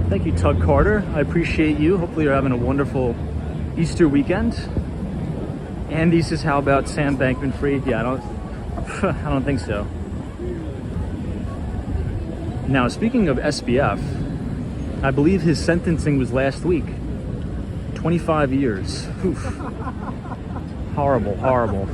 Thank you, Tug Carter. I appreciate you. Hopefully you're having a wonderful Easter weekend. Andy says, how about Sam Bankman-Fried? Yeah, I don't think so. Now, speaking of SBF, I believe his sentencing was last week. 25 years. Oof. Horrible, horrible.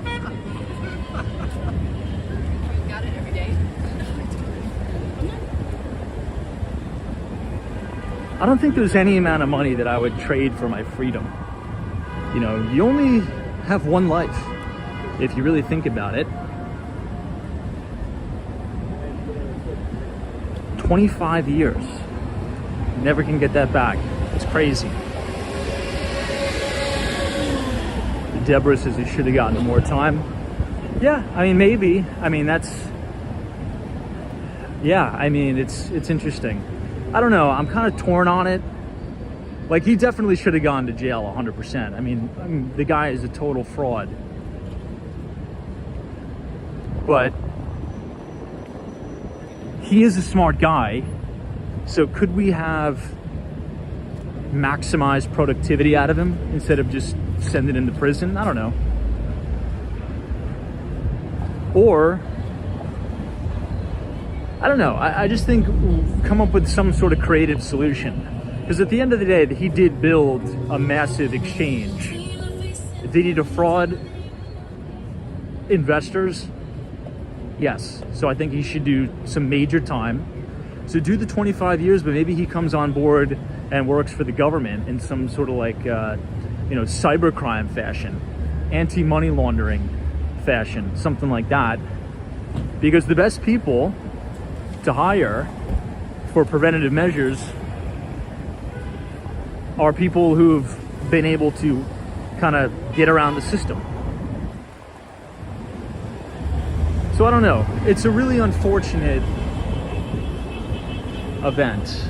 I don't think there's any amount of money that I would trade for my freedom. You only have one life, if you really think about it. 25 years. Never can get that back. It's crazy. Deborah says he should have gotten more time. Yeah, maybe. It's interesting. I don't know. I'm kind of torn on it. Like, he definitely should have gone to jail 100%. The guy is a total fraud. But he is a smart guy. So could we have maximized productivity out of him instead of just sending him to prison? I don't know. Or I don't know. I just think come up with some sort of creative solution. Because at the end of the day, he did build a massive exchange. Did he defraud investors? Yes. So I think he should do some major time. So do the 25 years, but maybe he comes on board and works for the government in some sort of cybercrime fashion, anti-money laundering fashion, something like that. Because the best people to hire for preventative measures are people who've been able to kind of get around the system. So I don't know. It's a really unfortunate event.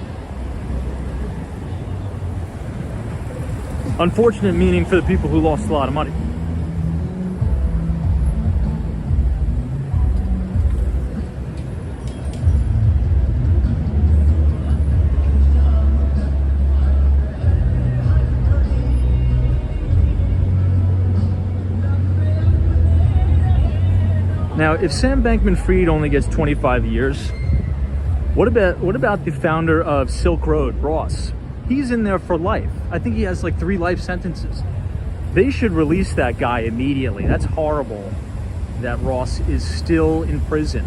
Unfortunate meaning for the people who lost a lot of money. Now, Now, if Sam Bankman-Fried only gets 25 years, what about the founder of Silk Road, Ross? He's in there for life. I think he has like 3 life sentences. They should release that guy immediately. That's horrible that Ross is still in prison.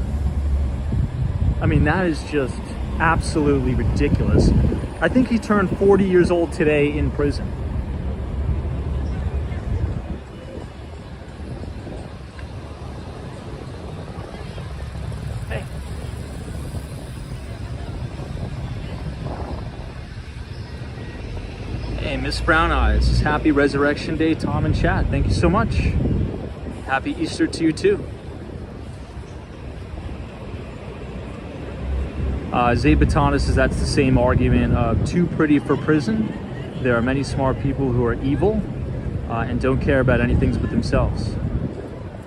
I mean, that is just absolutely ridiculous. I think he turned 40 years old today in prison. Hey. Hey, Miss Brown Eyes. Happy Resurrection Day, Tom and chat. Thank you so much. Happy Easter to you too. Zay Batanis says that's the same argument of too pretty for prison. There are many smart people who are evil and don't care about anything but themselves.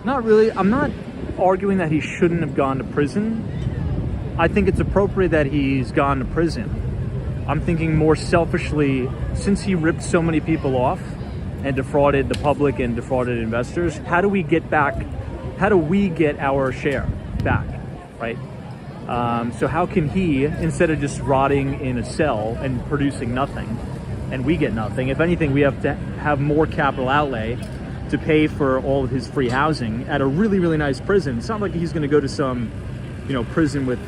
Not really. I'm not arguing that he shouldn't have gone to prison. I think it's appropriate that he's gone to prison. I'm thinking more selfishly, since he ripped so many people off and defrauded the public and defrauded investors, how do we get our share back, right? So how can he, instead of just rotting in a cell and producing nothing, and we get nothing, if anything, we have to have more capital outlay to pay for all of his free housing at a really, really nice prison. It's not like he's going to go to some, prison with,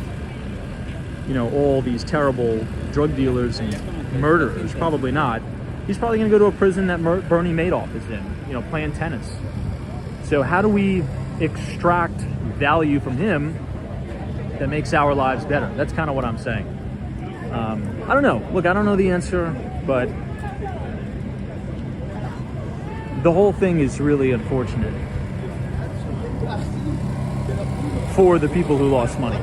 all these terrible drug dealers and murderers. Probably not. He's probably going to go to a prison that Bernie Madoff is in, playing tennis. So how do we extract value from him that makes our lives better? That's kind of what I'm saying. I don't know. Look, I don't know the answer, but the whole thing is really unfortunate for the people who lost money.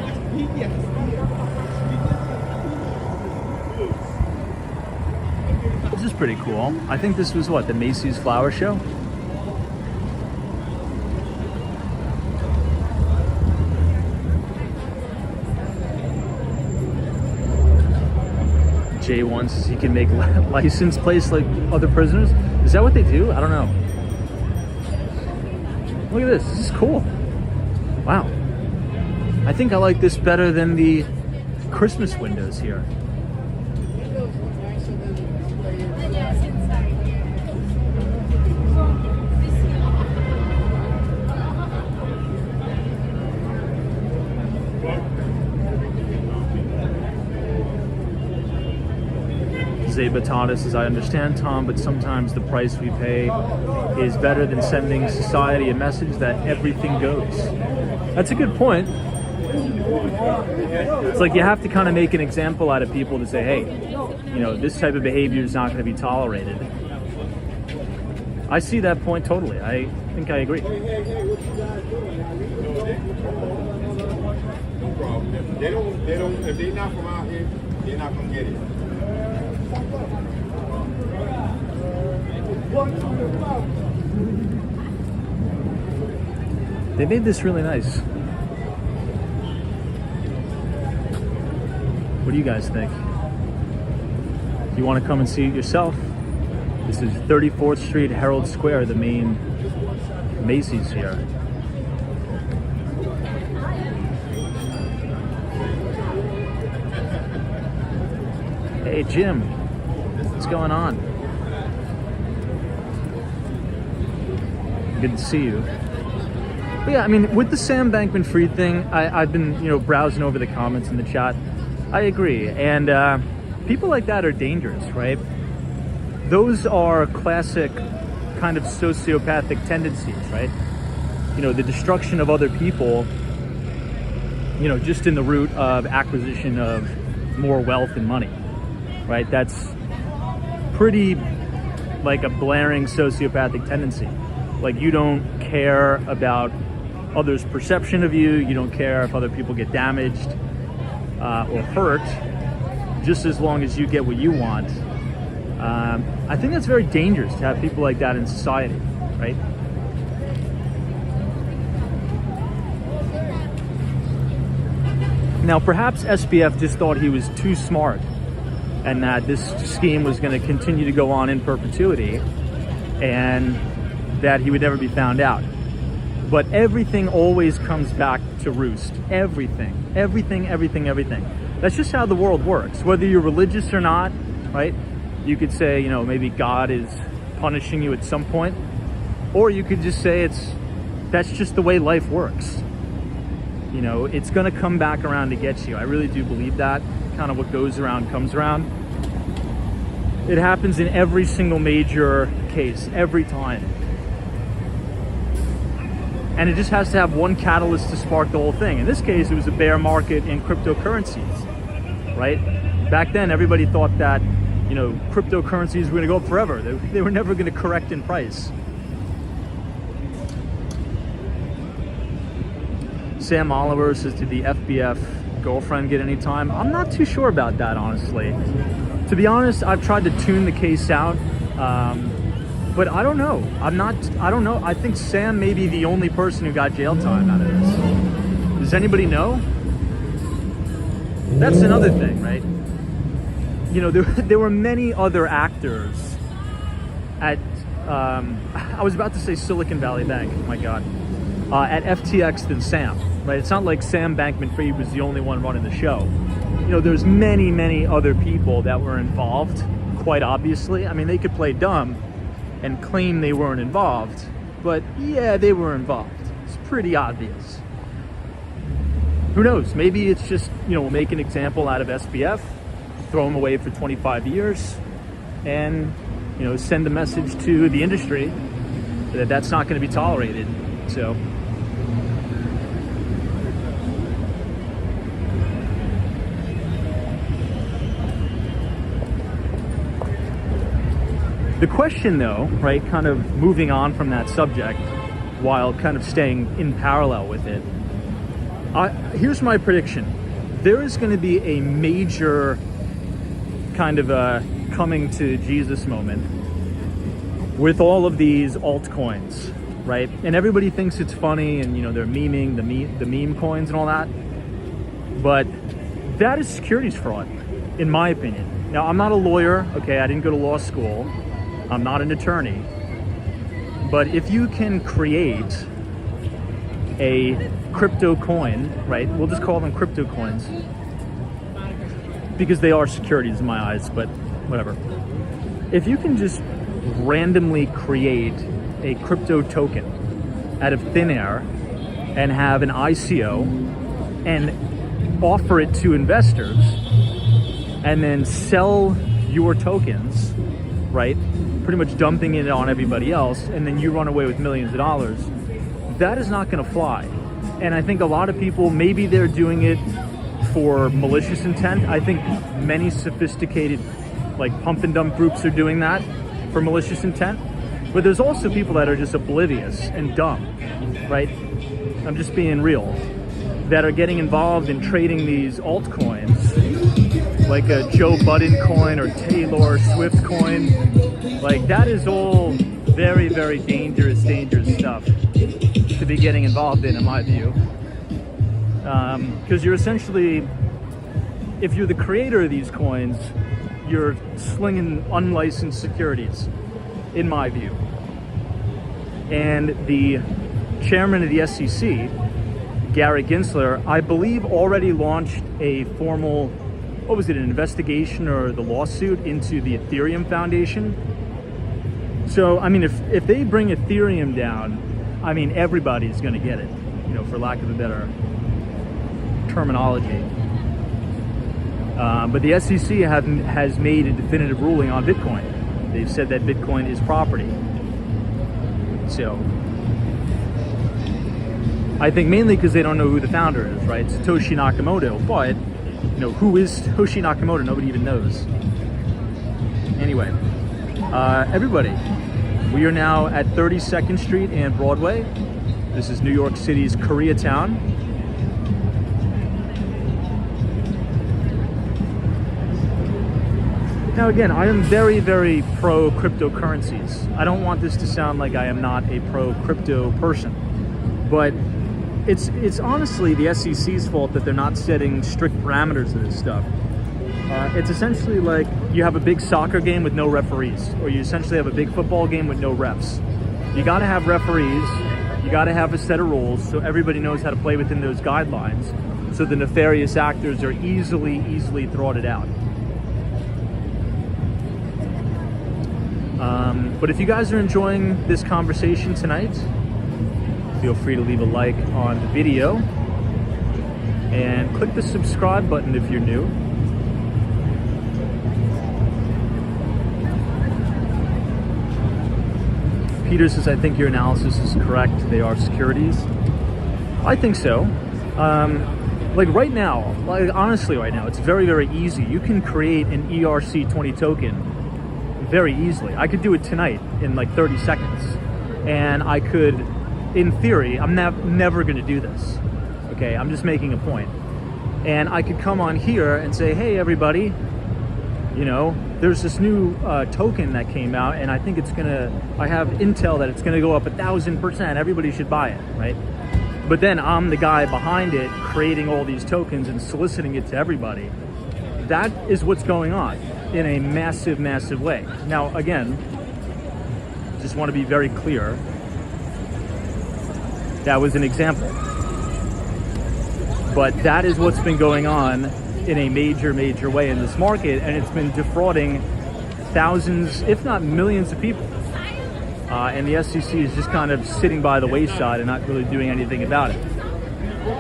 This is pretty cool. I think this was the Macy's Flower Show? J1 says he can make license plates like other prisoners. Is that what they do? I don't know. Look at this. This is cool. Wow. I think I like this better than the Christmas windows here. Zay Batanis, as I understand, Tom, but sometimes the price we pay is better than sending society a message that everything goes. That's a good point. It's like you have to kind of make an example out of people to say, hey, this type of behavior is not going to be tolerated. I see that point totally. I think I agree. No problem. If they're not from out here, they're not going to get it. They made this really nice. What do you guys think? If you want to come and see it yourself, this is 34th Street, Herald Square, the main Macy's here. Hey Jim, what's going on? Good to see you. But yeah, I mean, with the Sam Bankman-Fried thing, I've been, browsing over the comments in the chat. I agree, and people like that are dangerous, right? Those are classic kind of sociopathic tendencies, right? The destruction of other people, just in the root of acquisition of more wealth and money, right? That's pretty like a blaring sociopathic tendency. Like, you don't care about others' perception of you. You don't care if other people get damaged or hurt, just as long as you get what you want. I think that's very dangerous to have people like that in society, right? Now, perhaps SBF just thought he was too smart and that this scheme was going to continue to go on in perpetuity and that he would never be found out. But everything always comes back to roost. Everything. That's just how the world works. Whether you're religious or not, right? You could say, you know, maybe God is punishing you at some point. Or you could just say that's just the way life works. You know, it's gonna come back around to get you. I really do believe that. Kind of what goes around comes around. It happens in every single major case, every time. And it just has to have one catalyst to spark the whole thing. In this case, it was a bear market in cryptocurrencies, right? Back then, everybody thought that, you know, cryptocurrencies were gonna go up forever. They were never gonna correct in price. Sam Oliver says, did the FBF girlfriend get any time? I'm not too sure about that, honestly. To be honest, I've tried to tune the case out, but I don't know. I don't know. I think Sam may be the only person who got jail time out of this. Does anybody know? That's another thing, right? You know, there were many other actors at, I was about to say Silicon Valley Bank, oh my God, at FTX than Sam, right? It's not like Sam Bankman-Fried was the only one running the show. You know, there's many other people that were involved, quite obviously. I mean, they could play dumb and claim they weren't involved, but yeah, they were involved. It's pretty obvious. Who knows? Maybe it's just, you know, we'll make an example out of SBF, throw him away for 25 years, and, you know, send a message to the industry that that's not going to be tolerated. So the question though, right, kind of moving on from that subject while kind of staying in parallel with it, here's my prediction. There is going to be a major kind of a coming to Jesus moment with all of these altcoins, right? And everybody thinks it's funny, and, you know, they're memeing the meme coins and all that. But that is securities fraud, in my opinion. Now, I'm not a lawyer, okay? I didn't go to law school. I'm not an attorney. But if you can create a crypto coin, right? We'll just call them crypto coins because they are securities in my eyes, but whatever. If you can just randomly create a crypto token out of thin air and have an ICO and offer it to investors and then sell your tokens, right? Pretty much dumping it on everybody else, and then you run away with millions of dollars. That is not going to fly. And I think a lot of people, maybe they're doing it for malicious intent. I think many sophisticated, like, pump and dump groups are doing that for malicious intent. But there's also people that are just oblivious and dumb, right? I'm just being real. That are getting involved in trading these altcoins, like a Joe Budden coin or Taylor Swift coin. Like, that is all very dangerous stuff to be getting involved in my view. Because you're essentially, if you're the creator of these coins, you're slinging unlicensed securities, in my view. And the chairman of the SEC, Gary Gensler, I believe already launched a formal, what was it, an investigation or the lawsuit into the Ethereum Foundation. So, I mean, if they bring Ethereum down, I mean, everybody's going to get it, you know, for lack of a better terminology. But the SEC has made a definitive ruling on Bitcoin. They've said that Bitcoin is property. So, I think mainly because they don't know who the founder is, right? Satoshi Nakamoto. But, you know, who is Satoshi Nakamoto? Nobody even knows. Anyway, everybody, we are now at 32nd Street and Broadway. This is New York City's Koreatown. Now again, I am very pro cryptocurrencies. I don't want this to sound like I am not a pro crypto person, but it's honestly the SEC's fault that they're not setting strict parameters to this stuff. It's essentially like you have a big soccer game with no referees, or you essentially have a big football game with no refs. You got to have referees, You got to have a set of rules so everybody knows how to play within those guidelines, so the nefarious actors are easily thwarted out. But if you guys are enjoying this conversation tonight, feel free to leave a like on the video and click the subscribe button if you're new. Peter says, I think your analysis is correct. They are securities. I think so. Like right now, like honestly right now, it's very easy. You can create an ERC20 token very easily. I could do it tonight in like 30 seconds. And I could, in theory, I'm never gonna do this. Okay, I'm just making a point. And I could come on here and say, hey everybody, you know, there's this new token that came out, and I think it's gonna, I have intel that it's gonna go up 1,000%. Everybody should buy it, right? But then I'm the guy behind it, creating all these tokens and soliciting it to everybody. That is what's going on in a massive way. Now, again, just want to be very clear. That was an example. But that is what's been going on in a major way in this market, and it's been defrauding thousands, if not millions of people. And the SEC is just kind of sitting by the wayside and not really doing anything about it.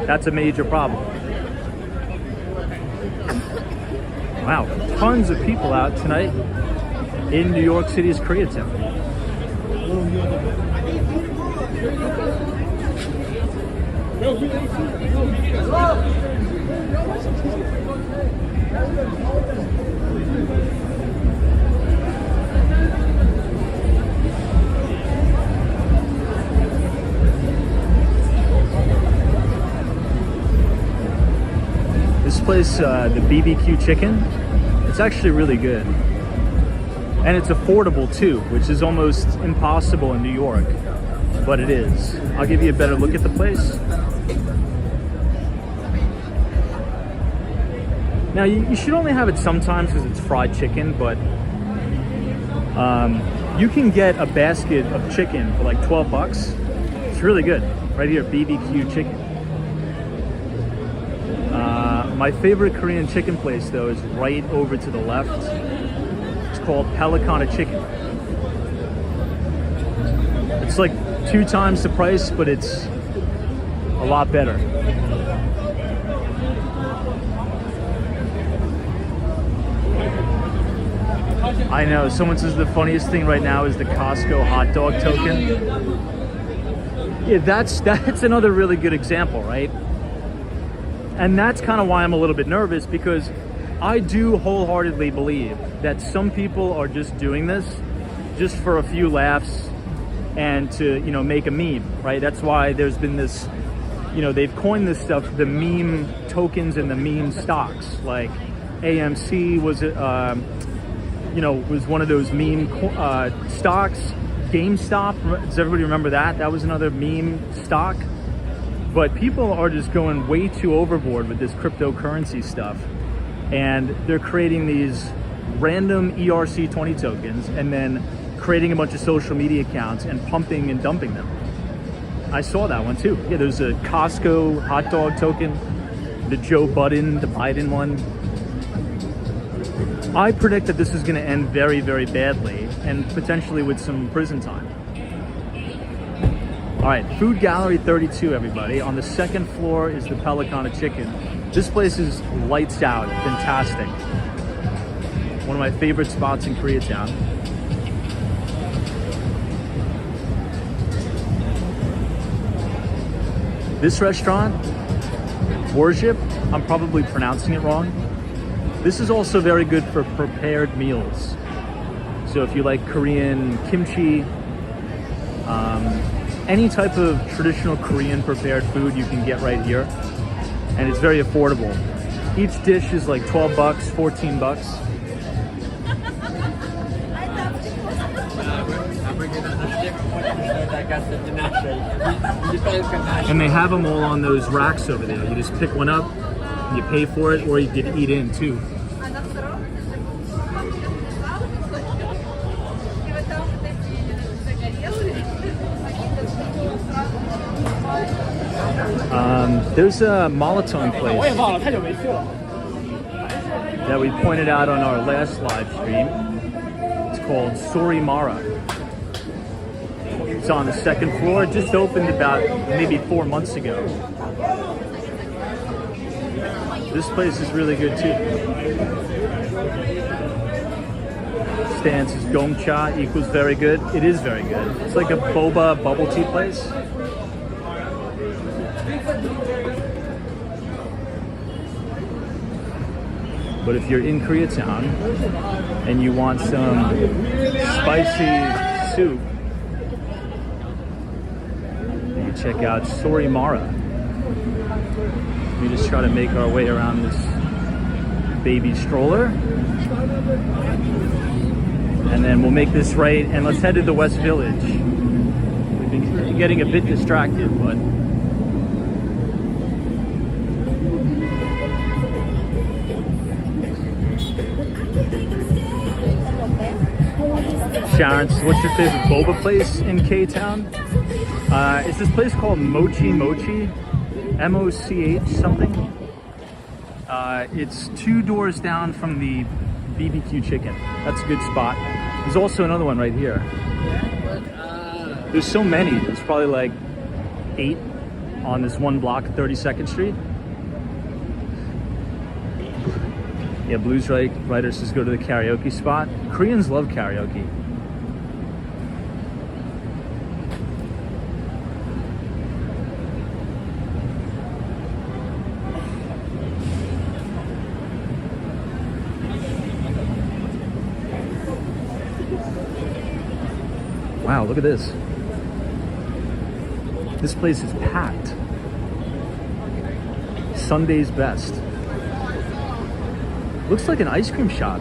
That's a major problem. Wow, tons of people out tonight in New York City's Koreatown. This place, the BBQ chicken, it's actually really good. And it's affordable too, which is almost impossible in New York, but it is. I'll give you a better look at the place. Now, you should only have it sometimes because it's fried chicken, but you can get a basket of chicken for like 12 bucks. It's really good. Right here, BBQ chicken. My favorite Korean chicken place, though, is right over to the left. It's called Pelicana Chicken. It's like 2 times the price, but it's a lot better. I know, someone says the funniest thing right now is the Costco hot dog token. Yeah, that's another really good example, right? And that's kind of why I'm a little bit nervous, because I do wholeheartedly believe that some people are just doing this just for a few laughs and to, you know, make a meme, right? That's why there's been this, you know, they've coined this stuff, the meme tokens and the meme stocks. Like AMC was, you know, was one of those meme stocks. GameStop, does everybody remember that? That was another meme stock. But people are just going way too overboard with this cryptocurrency stuff. And they're creating these random ERC20 tokens and then creating a bunch of social media accounts and pumping and dumping them. I saw that one too. Yeah, there's a Costco hot dog token, the Joe Biden one. I predict that this is going to end very badly and potentially with some prison time. All right, Food Gallery 32, everybody. On the second floor is the Pelicana Chicken. This place is lights out, fantastic. One of my favorite spots in Koreatown. This restaurant, Worship, I'm probably pronouncing it wrong. This is also very good for prepared meals. So if you like Korean kimchi, any type of traditional Korean prepared food you can get right here. And it's very affordable. Each dish is like 12 bucks, 14 bucks. And they have them all on those racks over there. You just pick one up, you pay for it, or you can eat in too. There's a Molotov place that we pointed out on our last live stream. It's called Sorimara. It's on the second floor. It just opened about maybe 4 months ago. This place is really good too. Stance is Gongcha equals very good. It is very good. It's like a boba bubble tea place. But if you're in Koreatown and you want some spicy soup, you can check out Sorimara. We just try to make our way around this baby stroller. And then we'll make this right and let's head to the West Village. We've been getting a bit distracted, but Sharon, what's your favorite boba place in K-Town? It's this place called Mochi Mochi, M-O-C-H something. It's 2 doors down from the BBQ chicken. That's a good spot. There's also another one right here. There's so many. There's probably like 8 on this one block, 32nd Street. Yeah, Blues Writer says go to the karaoke spot. Koreans love karaoke. Wow, look at this. This place is packed. Sunday's best. Looks like an ice cream shop.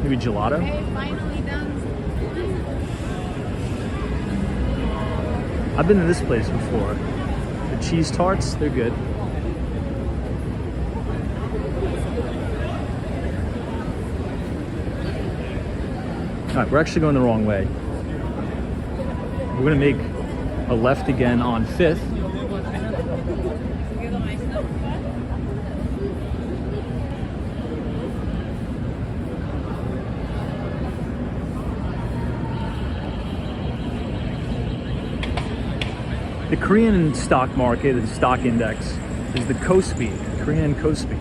Maybe gelato? I've been to this place before. The cheese tarts, they're good. Alright, we're actually going the wrong way. We're gonna make a left again on 5th. The Korean stock market, the stock index, is the Kospi, Korean Kospi.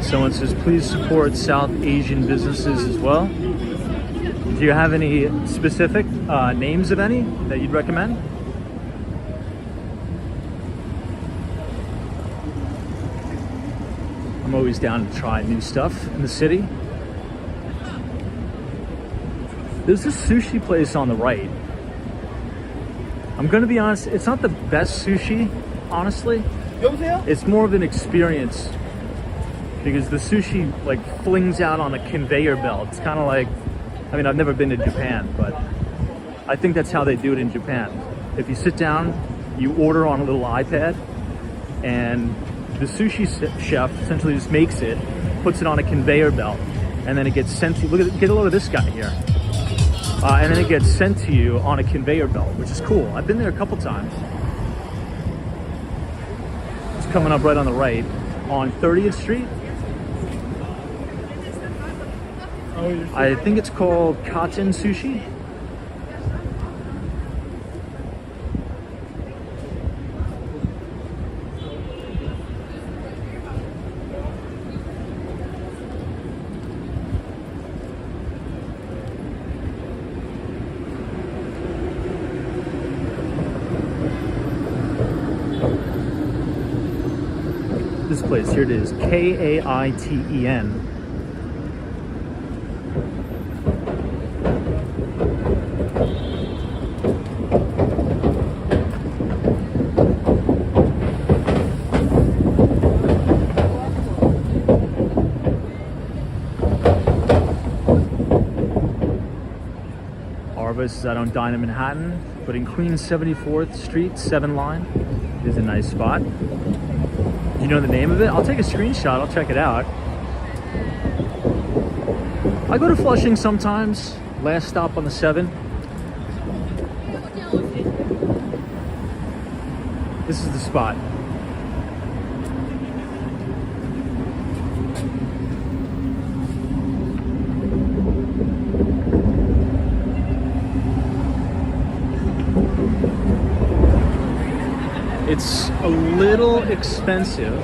Someone says, please support South Asian businesses as well. Do you have any specific names of any that you'd recommend? I'm always down to try new stuff in the city. There's this sushi place on the right. I'm gonna be honest, it's not the best sushi, honestly. It's more of an experience because the sushi like flings out on a conveyor belt. It's kind of like, I mean, I've never been to Japan, but I think that's how they do it in Japan. If you sit down, you order on a little iPad, and the sushi chef essentially just makes it, puts it on a conveyor belt, and then it gets sent to you. Look at, get a load of this guy here. And then it gets sent to you on a conveyor belt, which is cool. I've been there a couple times. It's coming up right on the right on 30th Street. I think it's called Katen Sushi. This place, here it is, Kaiten. Arva says I don't dine in Manhattan, but in Queens 74th Street, 7 line is a nice spot. You know the name of it? I'll take a screenshot. I'll check it out. I go to Flushing sometimes. Last stop on the 7. This is the spot. It's a little expensive,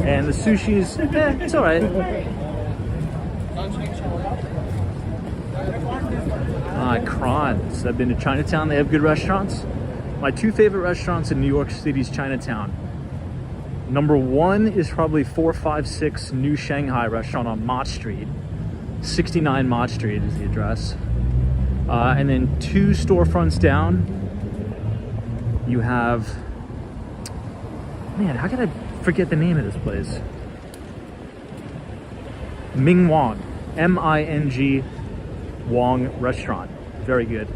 and the sushi is, it's all right. Crons. I've been to Chinatown. They have good restaurants. My 2 favorite restaurants in New York City's Chinatown. Number 1 is probably 456 New Shanghai restaurant on Mott Street. 69 Mott Street is the address. And then 2 storefronts down, you have, man, how could I forget the name of this place? Ming Wong, M-I-N-G Wong restaurant. Very good.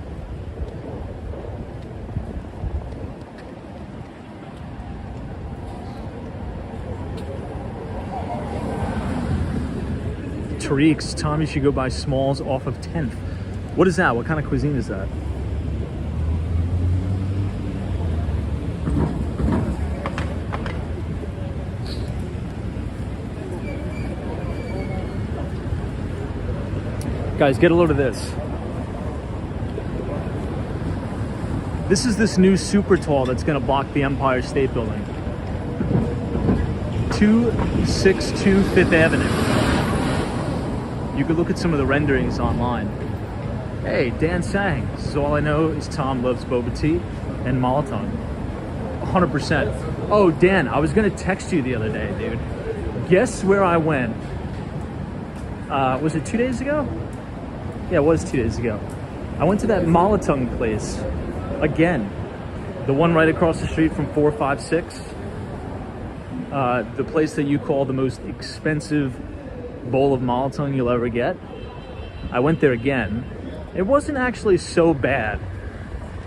Tariq's, Tom, you should go buy Smalls off of 10th. What is that? What kind of cuisine is that? Guys, get a load of this. This is this new super tall that's gonna block the Empire State Building. 262 5th Avenue. You could look at some of the renderings online. Hey, Dan Sang. This is all I know is Tom loves boba tea and Molotov. 100%. Oh, Dan, I was gonna text you the other day, dude. Guess where I went? Was it 2 days ago? Yeah, it was 2 days ago. I went to that Molotov place again. The one right across the street from 456. The place that you call the most expensive bowl of Molotov you'll ever get. I went there again. It wasn't actually so bad.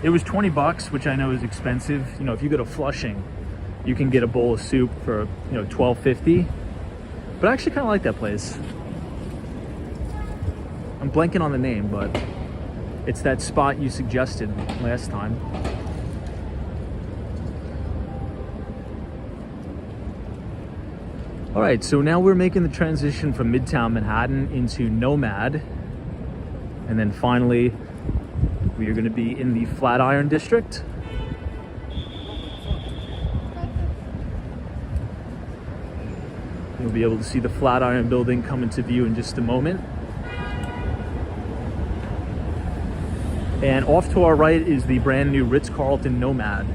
It was 20 bucks, which I know is expensive. You know, if you go to Flushing, you can get a bowl of soup for, you know, $12.50. But I actually kind of like that place. I'm blanking on the name, but it's that spot you suggested last time. All right, so now we're making the transition from Midtown Manhattan into Nomad. And then finally, we are gonna be in the Flatiron District. You'll be able to see the Flatiron building come into view in just a moment. And off to our right is the brand new Ritz-Carlton Nomad.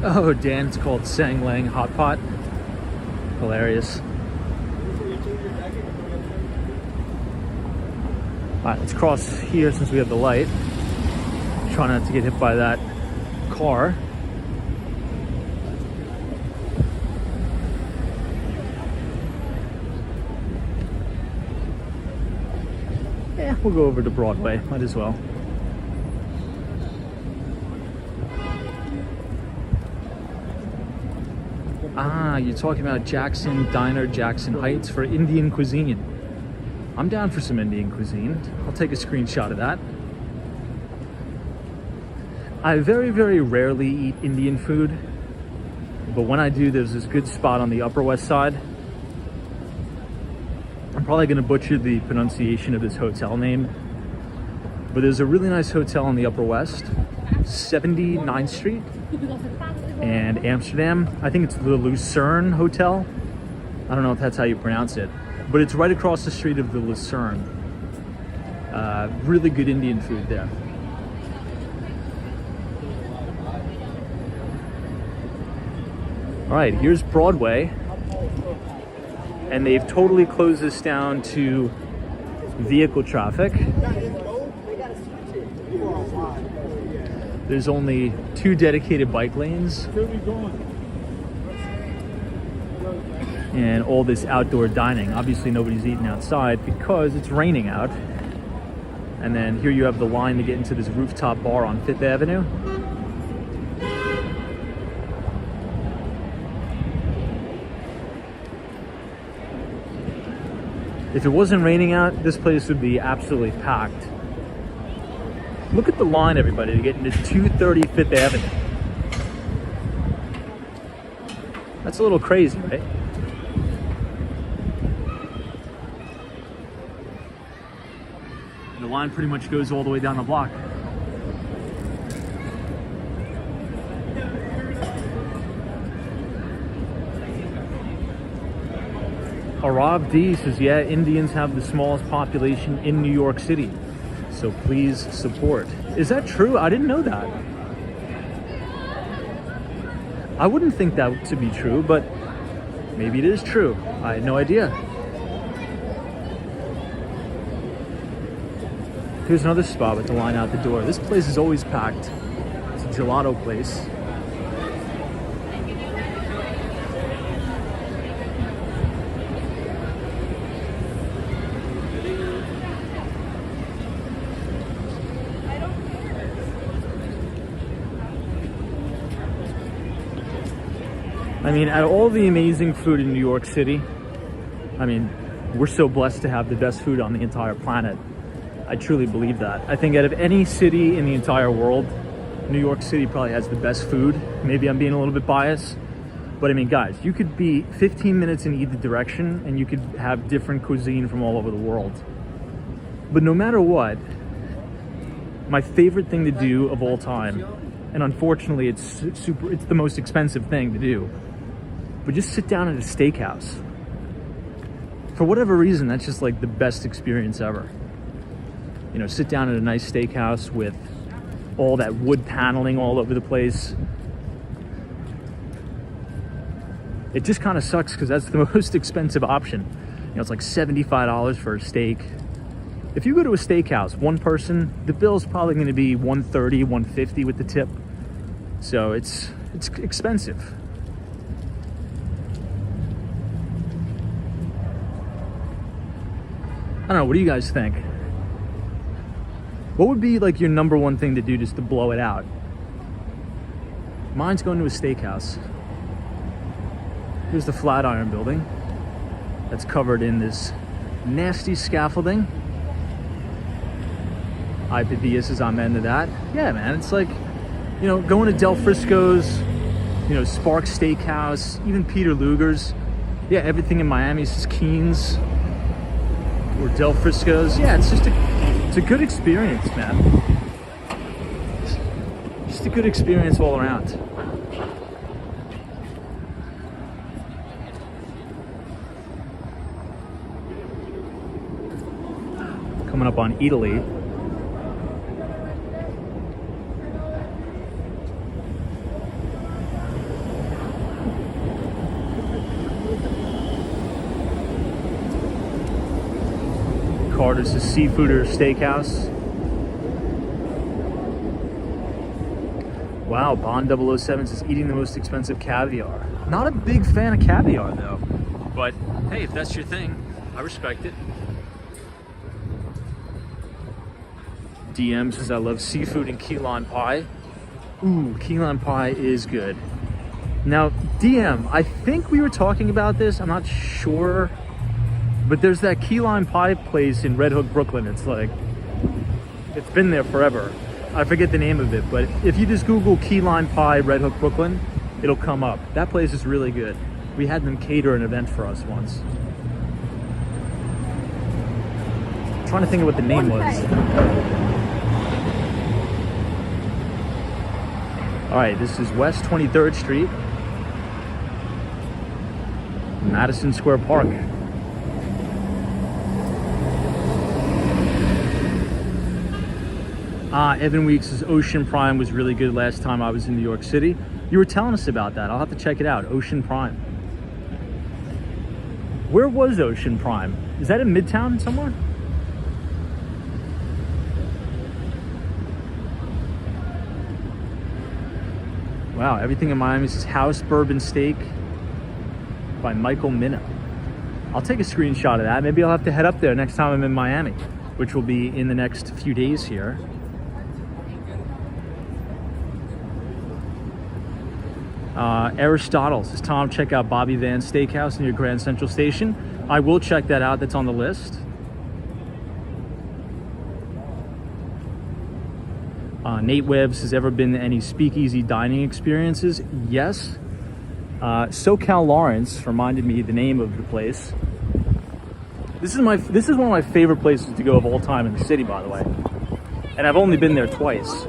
Oh, Dan, it's called Sang Lang Hot Pot. Hilarious. All right, let's cross here since we have the light. Try not to get hit by that car. Yeah, we'll go over to Broadway, might as well. Ah, you're talking about Jackson Diner, Jackson Heights for Indian cuisine. I'm down for some Indian cuisine. I'll take a screenshot of that. I very, very rarely eat Indian food, but when I do, there's this good spot on the Upper West Side. I'm probably gonna butcher the pronunciation of this hotel name, but there's a really nice hotel on the Upper West, 79th Street. And Amsterdam, I think it's the Lucerne Hotel. I don't know if that's how you pronounce it, but it's right across the street of the Lucerne. Really good Indian food there. All right, here's Broadway. And they've totally closed this down to vehicle traffic. There's only 2 dedicated bike lanes. And all this outdoor dining. Obviously nobody's eating outside because it's raining out. And then here you have the line to get into this rooftop bar on 5th Avenue. If it wasn't raining out, this place would be absolutely packed. Look at the line, everybody, to get into 230 5th Avenue. That's a little crazy, right? The line pretty much goes all the way down the block. Arab D says, yeah, Indians have the smallest population in New York City, so please support. Is that true? I didn't know that. I wouldn't think that to be true, but maybe it is true. I had no idea. Here's another spot with the line out the door. This place is always packed. It's a gelato place. I mean, out of all the amazing food in New York City, I mean, we're so blessed to have the best food on the entire planet. I truly believe that. I think out of any city in the entire world, New York City probably has the best food. Maybe I'm being a little bit biased, but I mean, guys, you could be 15 minutes in either direction and you could have different cuisine from all over the world. But no matter what, my favorite thing to do of all time, and unfortunately it's the most expensive thing to do, but just sit down at a steakhouse. For whatever reason, that's just like the best experience ever. You know, sit down at a nice steakhouse with all that wood paneling all over the place. It just kind of sucks because that's the most expensive option. You know, it's like $75 for a steak. If you go to a steakhouse, one person, the bill's probably going to be $130, $150 with the tip. So it's expensive. I don't know, what do you guys think? What would be like your number one thing to do just to blow it out? Mine's going to a steakhouse. Here's the Flatiron building that's covered in this nasty scaffolding. IPVS says I'm into that. Yeah, man, it's like, you know, going to Del Frisco's, you know, Spark Steakhouse, even Peter Luger's. Yeah, everything in Miami says Keen's or Del Frisco's. Yeah, it's just it's a good experience, man. Just a good experience all around. Coming up on Italy. Carter's Seafood or Steakhouse. Wow, Bond 007 says eating the most expensive caviar. Not a big fan of caviar though, but hey, if that's your thing, I respect it. DM says I love seafood and key lime pie. Ooh, key lime pie is good. Now, DM, I think we were talking about this, I'm not sure. But there's that key lime pie place in Red Hook, Brooklyn. It's like, it's been there forever. I forget the name of it, but if you just Google key lime pie, Red Hook, Brooklyn, it'll come up. That place is really good. We had them cater an event for us once. I'm trying to think of what the name was. All right, this is West 23rd Street, Madison Square Park. Evan Weeks' Ocean Prime was really good last time I was in New York City. You were telling us about that. I'll have to check it out. Ocean Prime. Where was Ocean Prime? Is that in Midtown somewhere? Wow, everything in Miami is House Bourbon Steak by Michael Minna. I'll take a screenshot of that. Maybe I'll have to head up there next time I'm in Miami, which will be in the next few days here. Aristotle says, Tom, check out Bobby Van's Steakhouse near Grand Central Station. I will check that out. That's on the list. Nate Webbs has ever been to any speakeasy dining experiences? Yes. SoCal Lawrence reminded me the name of the place. This is one of my favorite places to go of all time in the city, by the way. And I've only been there twice.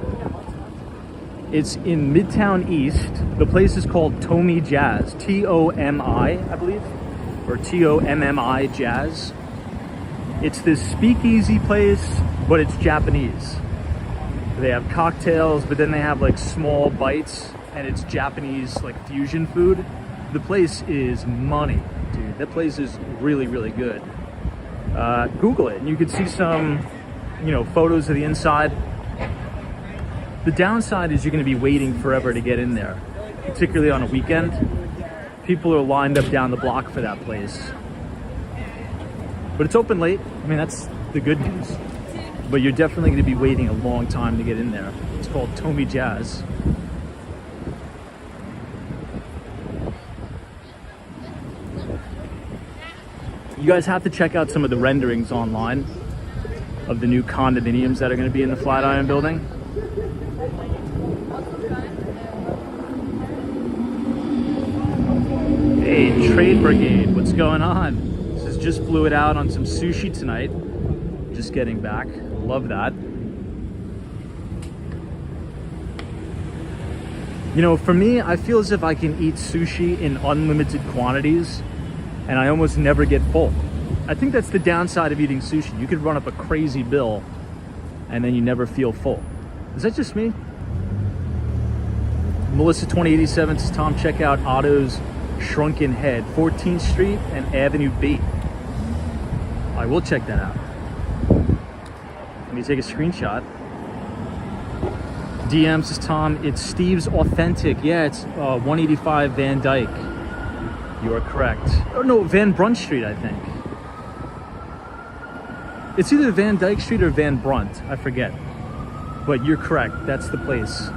It's in Midtown East. The place is called Tomi Jazz. T-O-M-I, I believe. Or T-O-M-M-I Jazz. It's this speakeasy place, but it's Japanese. They have cocktails, but then they have like small bites, and it's Japanese like fusion food. The place is money, dude. That place is really, really good. Google it, and you can see some, photos of the inside. The downside is you're going to be waiting forever to get in there, particularly on a weekend. People are lined up down the block for that place. But it's open late. I mean, that's the good news. But you're definitely going to be waiting a long time to get in there. It's called Tomi Jazz. You guys have to check out some of the renderings online of the new condominiums that are going to be in the Flatiron building. Hey, Trade Brigade, what's going on? This is just blew it out on some sushi tonight. Just getting back. Love that. For me, I feel as if I can eat sushi in unlimited quantities and I almost never get full. I think that's the downside of eating sushi. You could run up a crazy bill and then you never feel full. Is that just me? Melissa 2087 says, Tom, check out Otto's Shrunken Head, 14th Street and Avenue B. I will check that out. Let me take a screenshot. DM says, Tom, it's Steve's Authentic. Yeah, it's 185 Van Dyke. You are correct. Oh no, Van Brunt Street, I think. It's either Van Dyke Street or Van Brunt, I forget. But you're correct, that's the place.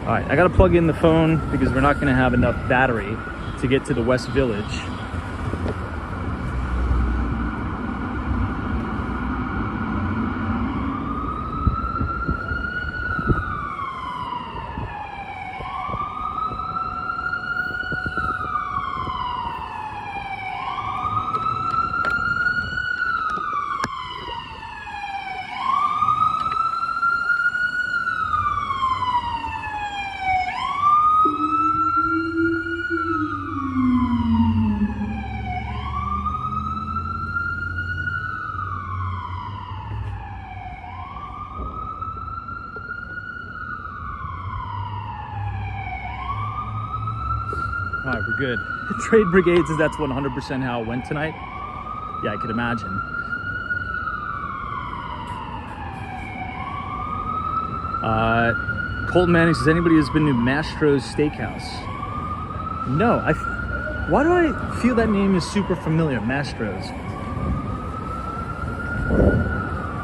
All right, I gotta plug in the phone because we're not gonna have enough battery to get to the West Village. All right, we're good. Trade Brigade says that's 100% how it went tonight. Yeah, I could imagine. Colton Manning says, anybody has been to Mastro's Steakhouse? No, why do I feel that name is super familiar, Mastro's?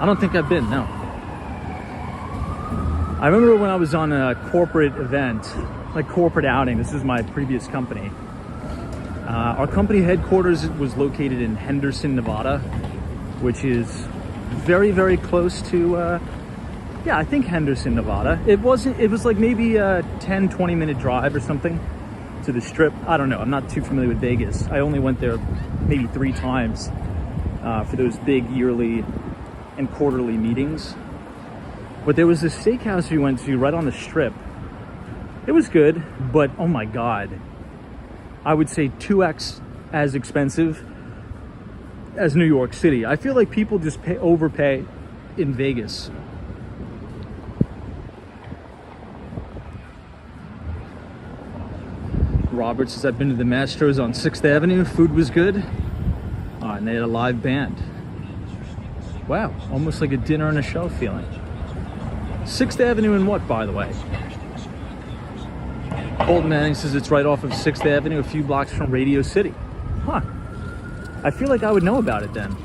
I don't think I've been, no. I remember when I was on a corporate event, like corporate outing. This is my previous company. Our company headquarters was located in Henderson, Nevada, which is very, very close to, yeah, I think Henderson, Nevada. It was like maybe a 10-20 minute drive or something to the Strip. I don't know. I'm not too familiar with Vegas. I only went there maybe 3 times for those big yearly and quarterly meetings. But there was this steakhouse we went to right on the Strip. It was good, but oh my God. I would say 2x as expensive as New York City. I feel like people just overpay in Vegas. Robert says, I've been to the Mastro's on 6th Avenue. Food was good. And they had a live band. Wow, almost like a dinner and a show feeling. 6th Avenue and what, by the way? Colton Manning says it's right off of 6th Avenue, a few blocks from Radio City. Huh. I feel like I would know about it then.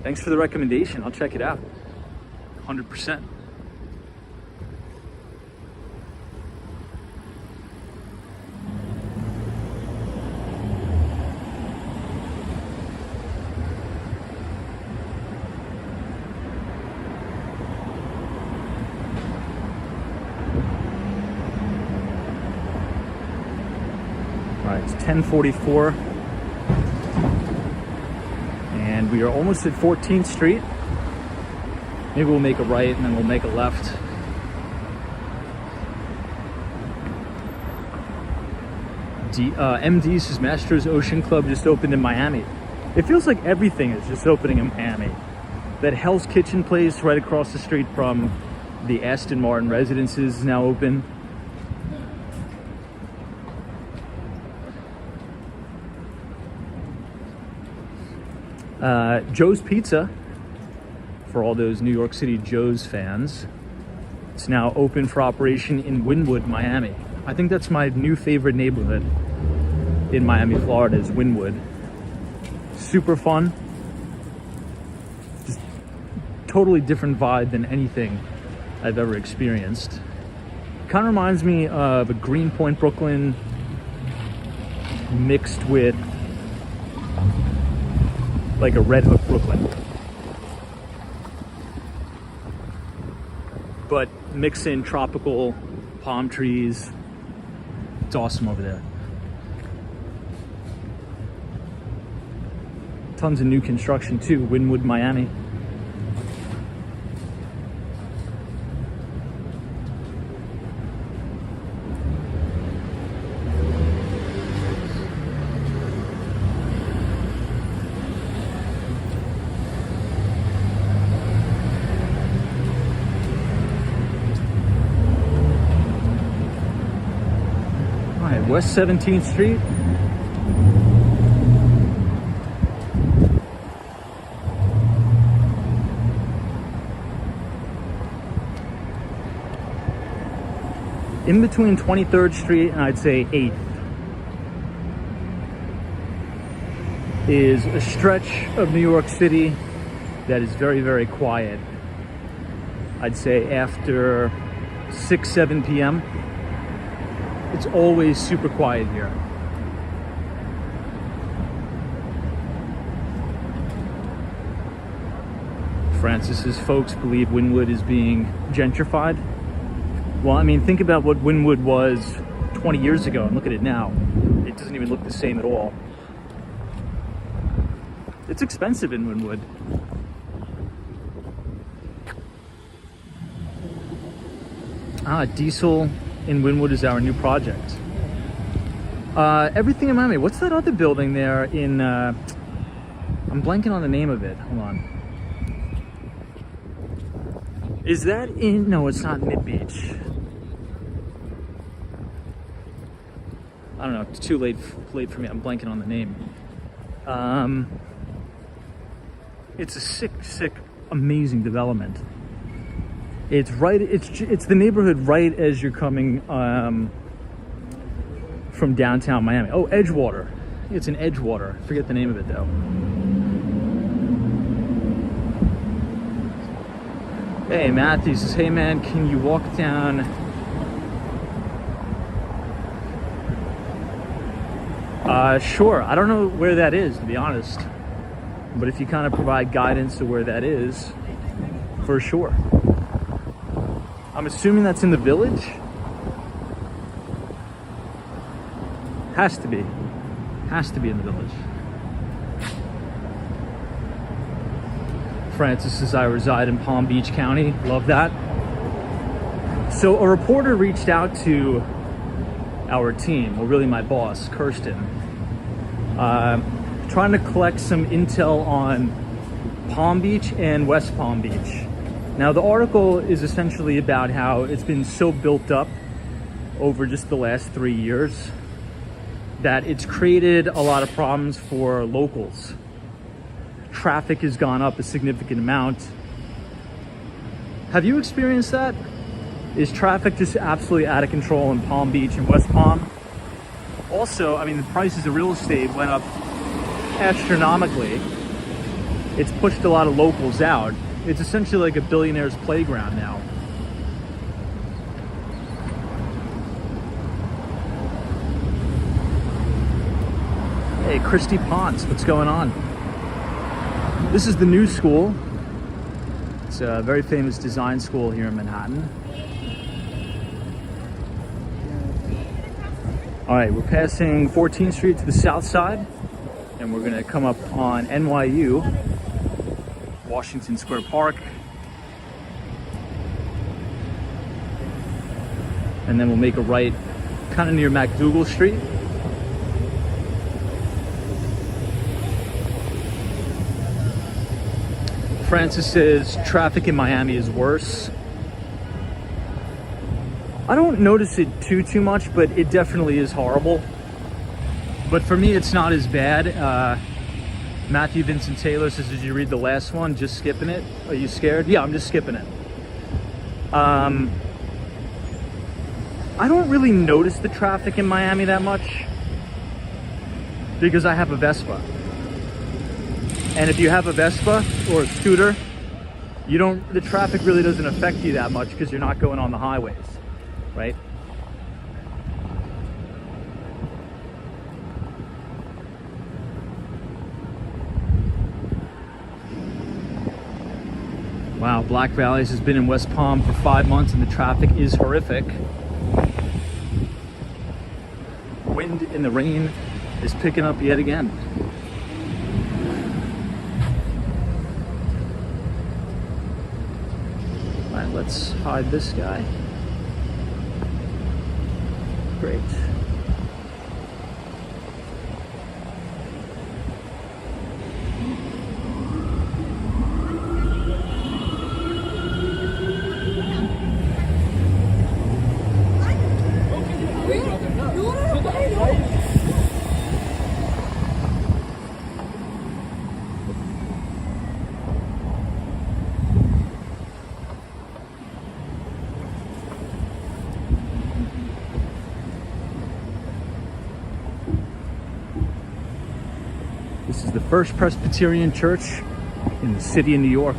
Thanks for the recommendation. I'll check it out. 100%. All right, it's 10:44. And we are almost at 14th Street. Maybe we'll make a right and then we'll make a left. MD says Mastro's Ocean Club just opened in Miami. It feels like everything is just opening in Miami. That Hell's Kitchen place right across the street from the Aston Martin residences is now open. Joe's Pizza, for all those New York City Joe's fans, it's now open for operation in Wynwood, Miami. I think that's my new favorite neighborhood in Miami, Florida, is Wynwood. Super fun. Just totally different vibe than anything I've ever experienced. Kind of reminds me of a Greenpoint, Brooklyn mixed with like a Red Hook, Brooklyn. But mix in tropical palm trees. It's awesome over there. Tons of new construction too, Wynwood, Miami. West 17th Street. In between 23rd Street and I'd say 8th is a stretch of New York City that is very, very quiet. I'd say after 6, 7 p.m. It's always super quiet here. Francis's folks believe Wynwood is being gentrified. Well, I mean, think about what Wynwood was 20 years ago and look at it now. It doesn't even look the same at all. It's expensive in Wynwood. Diesel in Wynwood is our new project. Everything in Miami. What's that other building there in, I'm blanking on the name of it. Hold on. Is that in, no, it's not Mid Beach. I don't know, it's too late for me. I'm blanking on the name. It's a sick, amazing development. It's right. It's the neighborhood right as you're coming from downtown Miami. Oh, Edgewater. It's in Edgewater. I forget the name of it though. Hey, Matthew says, "Hey man, can you walk down?" Sure. I don't know where that is, to be honest. But if you kind of provide guidance to where that is, for sure. I'm assuming that's in the Village. Has to be. Has to be in the Village. Francis says, I reside in Palm Beach County. Love that. So a reporter reached out to our team, or really my boss, Kirsten, trying to collect some intel on Palm Beach and West Palm Beach. Now, the article is essentially about how it's been so built up over just the last 3 years that it's created a lot of problems for locals. Traffic has gone up a significant amount. Have you experienced that? Is traffic just absolutely out of control in Palm Beach and West Palm? Also, I mean, the prices of real estate went up astronomically. It's pushed a lot of locals out. It's essentially like a billionaire's playground now. Hey, Christy Ponce, what's going on? This is the New School. It's a very famous design school here in Manhattan. All right, we're passing 14th Street to the south side, and we're gonna come up on NYU, Washington Square Park. And then we'll make a right kind of near MacDougal Street. Francis says traffic in Miami is worse. I don't notice it too much, but it definitely is horrible. But for me, it's not as bad. Matthew Vincent Taylor says, did you read the last one? Just skipping it? Are you scared? Yeah, I'm just skipping it. I don't really notice the traffic in Miami that much because I have a Vespa. And if you have a Vespa or a scooter, the traffic really doesn't affect you that much because you're not going on the highways, right? Wow, Black Valleys has been in West Palm for 5 months and the traffic is horrific. Wind and the rain is picking up yet again. All right, let's hide this guy. Great. This is the First Presbyterian Church in the city of New York.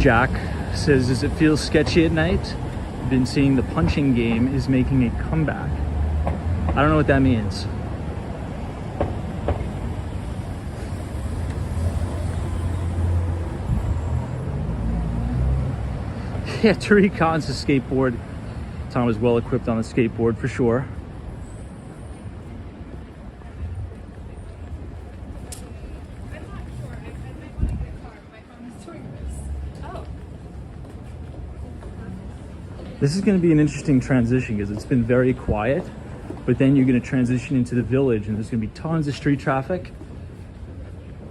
Jack says, does it feel sketchy at night? I've been seeing the punching game is making a comeback. I don't know what that means. Yeah, Tariq Khan's a skateboard. Tom was well equipped on the skateboard for sure. I'm not sure. I might want to get a car. My phone is doing this. Oh. This is going to be an interesting transition because it's been very quiet, but then you're going to transition into the village and there's going to be tons of street traffic,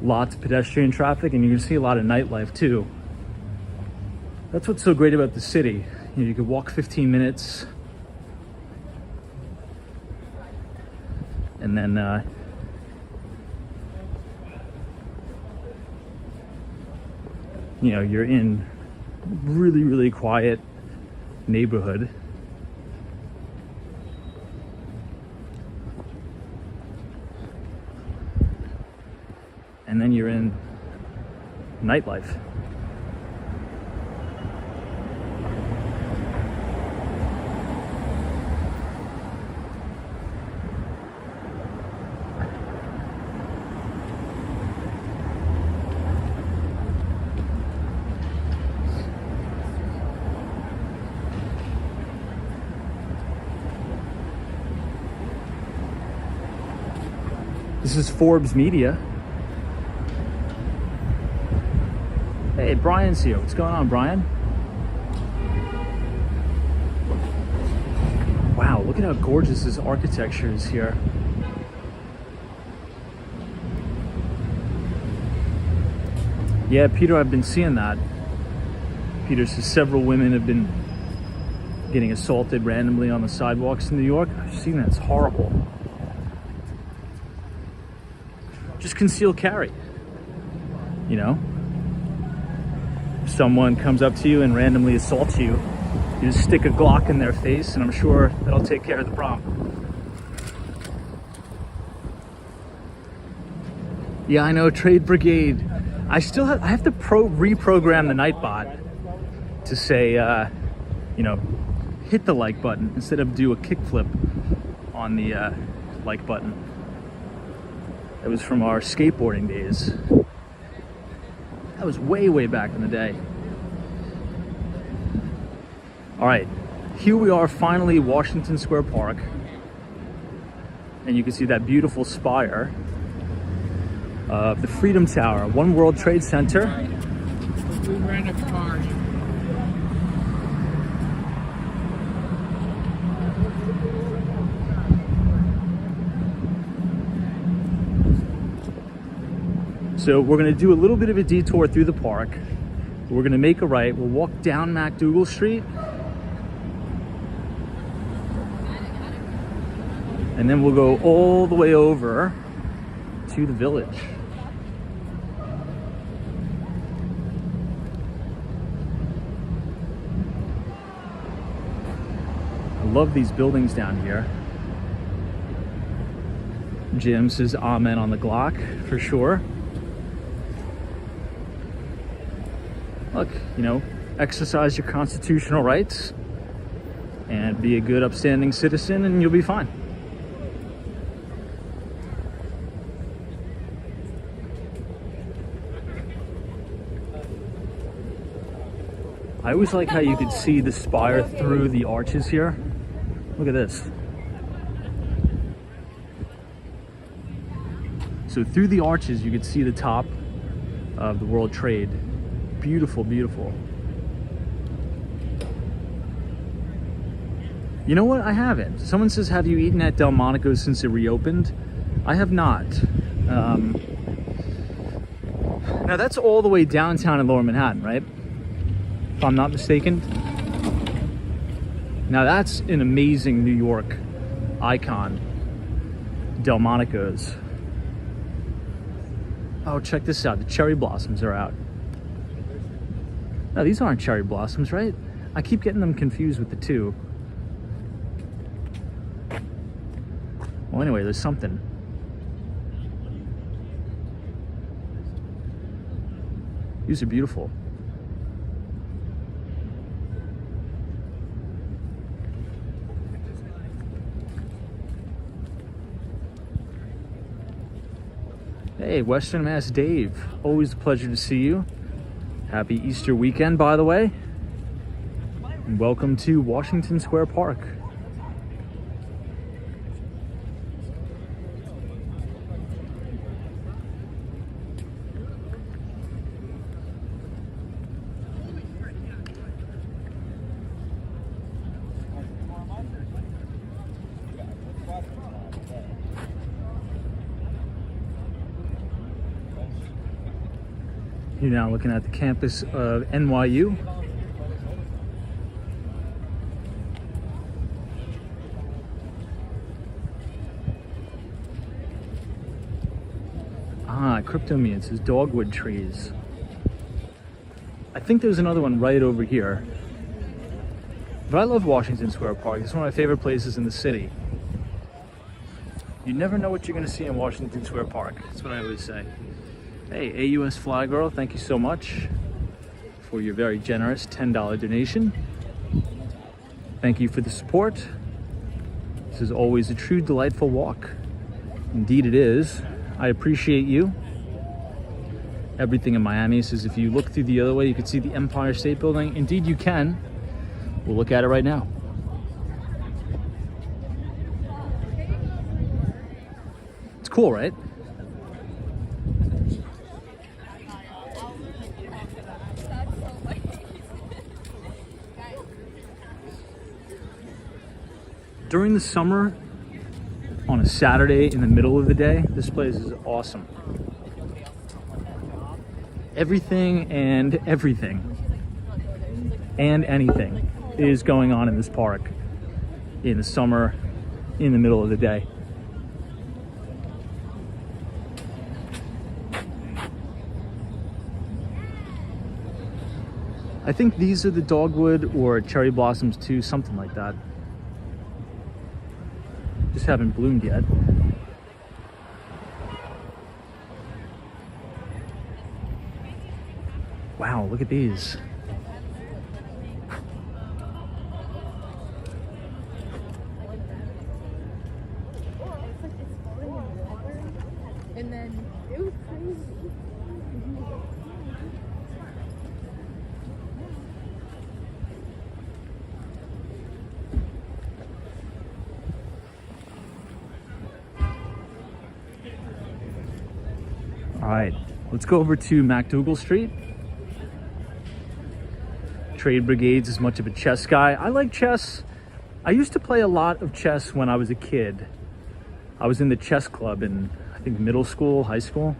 lots of pedestrian traffic, and you're going to see a lot of nightlife too. That's what's so great about the city. You could walk 15 minutes and then you're in really quiet neighborhood. And then you're in nightlife. This is Forbes Media. Hey, Brian's here. What's going on, Brian? Wow, look at how gorgeous this architecture is here. Yeah, Peter, I've been seeing that. Peter says several women have been getting assaulted randomly on the sidewalks in New York. I've seen that. It's horrible. Just conceal carry. You know? If someone comes up to you and randomly assaults you, you just stick a Glock in their face, and I'm sure that'll take care of the problem. Yeah, I know, Trade Brigade. I have to reprogram the Nightbot to say, you know, hit the like button instead of do a kickflip on the like button. That was from our skateboarding days. That was way, way back in the day. All right, here we are finally, Washington Square Park. And you can see that beautiful spire of the Freedom Tower, One World Trade Center. We ran a car. So we're gonna do a little bit of a detour through the park. We're gonna make a right. We'll walk down MacDougal Street. And then we'll go all the way over to the Village. I love these buildings down here. Jim says amen on the Glock, for sure. Look, you know, exercise your constitutional rights and be a good upstanding citizen and you'll be fine. I always like how you could see the spire through the arches here. Look at this. So through the arches, you could see the top of the World Trade. Beautiful, beautiful. You know what? I haven't. Someone says, have you eaten at Delmonico's since it reopened? I have not. Now that's all the way downtown in Lower Manhattan, right? If I'm not mistaken. Now that's an amazing New York icon, Delmonico's. Oh, check this out. The cherry blossoms are out. No, these aren't cherry blossoms, right? I keep getting them confused with the two. Well, anyway, there's something. These are beautiful. Hey, Western Mass Dave. Always a pleasure to see you. Happy Easter weekend, by the way. And welcome to Washington Square Park. You're now looking at the campus of NYU. Ah, Cryptomia, it says dogwood trees. I think there's another one right over here. But I love Washington Square Park. It's one of my favorite places in the city. You never know what you're going to see in Washington Square Park. That's what I always say. Hey, AUS Fly Girl, thank you so much for your very generous $10 donation. Thank you for the support. This is always a true delightful walk. Indeed it is. I appreciate you. Everything in Miami says if you look through the other way, you can see the Empire State Building. Indeed you can. We'll look at it right now. It's cool, right? during the summer, on a Saturday in the middle of the day, this place is awesome. Everything and everything and anything is going on in this park in the summer, in the middle of the day. I think these are the dogwood or cherry blossoms too, something like that. Just haven't bloomed yet. Wow, look at these. And then it was crazy. All right, let's go over to MacDougal Street. Trade Brigade's as much of a chess guy. I like chess. I used to play a lot of chess when I was a kid. I was in the chess club in, I think, middle school, high school.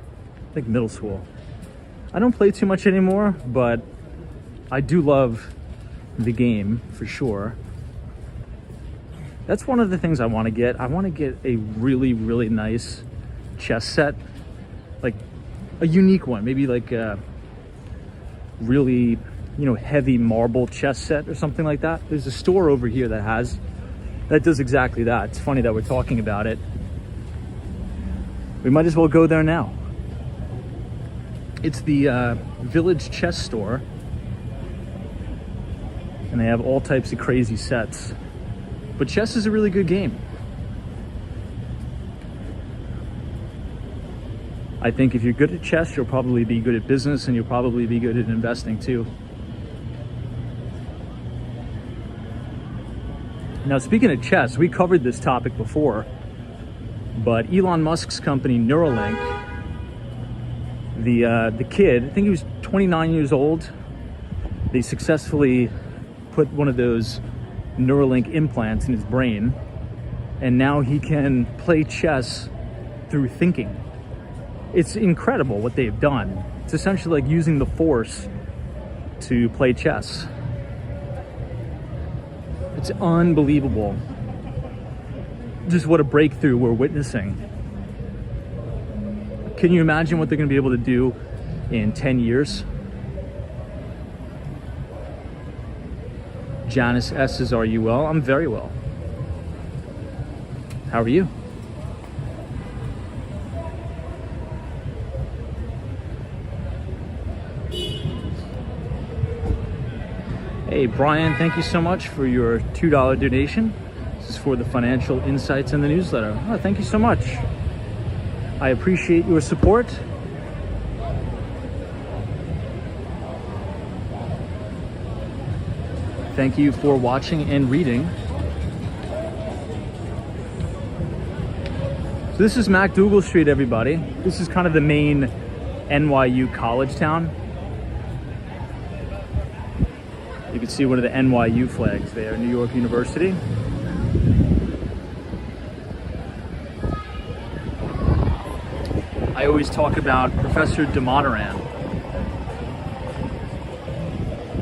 I think middle school. I don't play too much anymore, but I do love the game for sure. That's one of the things I want to get. I want to get a really, really nice chess set. Like a unique one, maybe like a really, heavy marble chess set or something like that. There's a store over here that does exactly that. It's funny that we're talking about it. We might as well go there now. It's the Village Chess Store, and they have all types of crazy sets. But chess is a really good game. I think if you're good at chess, you'll probably be good at business, and you'll probably be good at investing too. Now, speaking of chess, we covered this topic before, but Elon Musk's company Neuralink, the kid, I think he was 29 years old, they successfully put one of those Neuralink implants in his brain, and now he can play chess through thinking. It's incredible what they've done. It's essentially like using the Force to play chess. It's unbelievable. Just what a breakthrough we're witnessing. Can you imagine what they're going to be able to do in 10 years? Janice S says, are you well? I'm very well. How are you? Hey, Brian, thank you so much for your $2 donation. This is for the financial insights in the newsletter. Oh, thank you so much. I appreciate your support. Thank you for watching and reading. So this is MacDougal Street, everybody. This is kind of the main NYU college town. You can see one of the NYU flags there, New York University. I always talk about Professor DeMonaran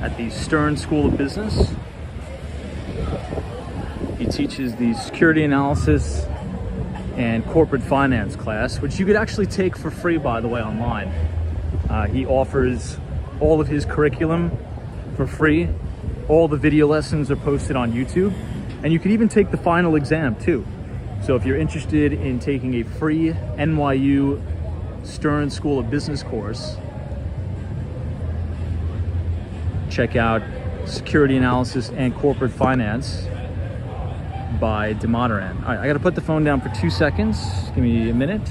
at the Stern School of Business. He teaches the security analysis and corporate finance class, which you could actually take for free, by the way, online. He offers all of his curriculum for free. All the video lessons are posted on YouTube, and you can even take the final exam too. So if you're interested in taking a free NYU Stern School of Business course, check out Security Analysis and Corporate Finance by DeMonaran. All right, I gotta put the phone down for 2 seconds. Give me a minute.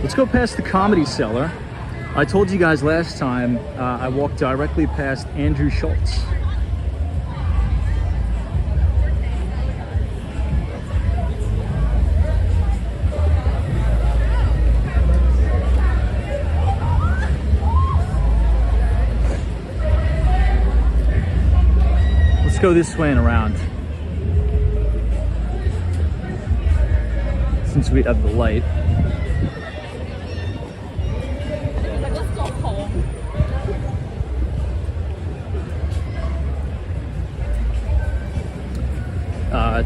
Let's go past the Comedy Cellar. I told you guys last time I walked directly past Andrew Schultz. Let's go this way and around. Since we have the light. Let's go home.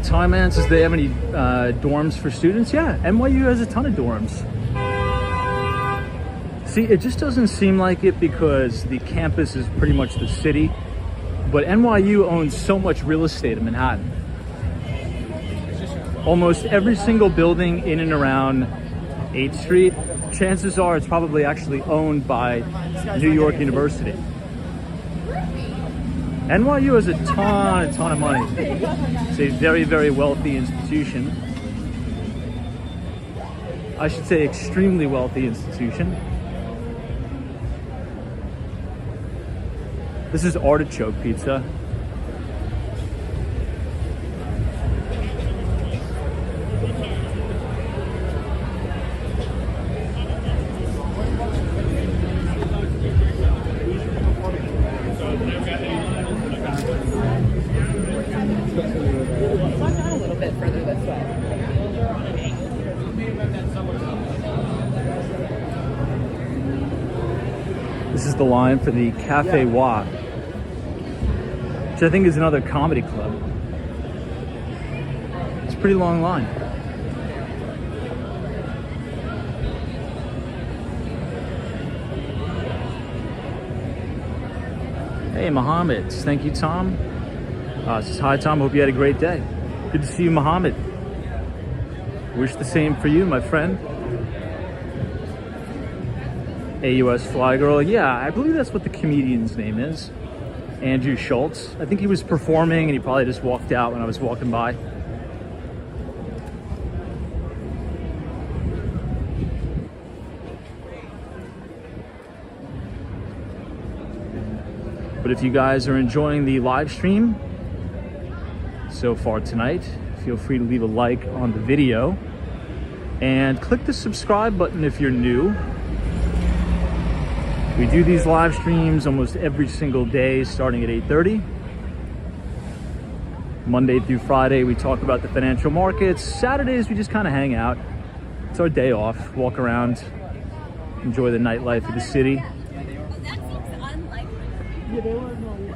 Time Man says they have any dorms for students? Yeah, NYU has a ton of dorms. See, it just doesn't seem like it because the campus is pretty much the city, but NYU owns so much real estate in Manhattan. Almost every single building in and around 8th Street, chances are it's probably actually owned by New York University. NYU has a ton of money. It's a very, very wealthy institution. I should say extremely wealthy institution. This is artichoke pizza. This is the line for the Cafe Wa, which I think is another comedy club. It's a pretty long line. Hey, Mohammed. Thank you, Tom. Says, hi, Tom. Hope you had a great day. Good to see you, Mohammed. Wish the same for you, my friend. AUS Fly Girl. Yeah, I believe that's what the comedian's name is. Andrew Schultz. I think he was performing and he probably just walked out when I was walking by. But if you guys are enjoying the live stream so far tonight, feel free to leave a like on the video and click the subscribe button if you're new. We do these live streams almost every single day starting at 8:30. Monday through Friday, we talk about the financial markets. Saturdays, we just kind of hang out. It's our day off, walk around, enjoy the nightlife of the city.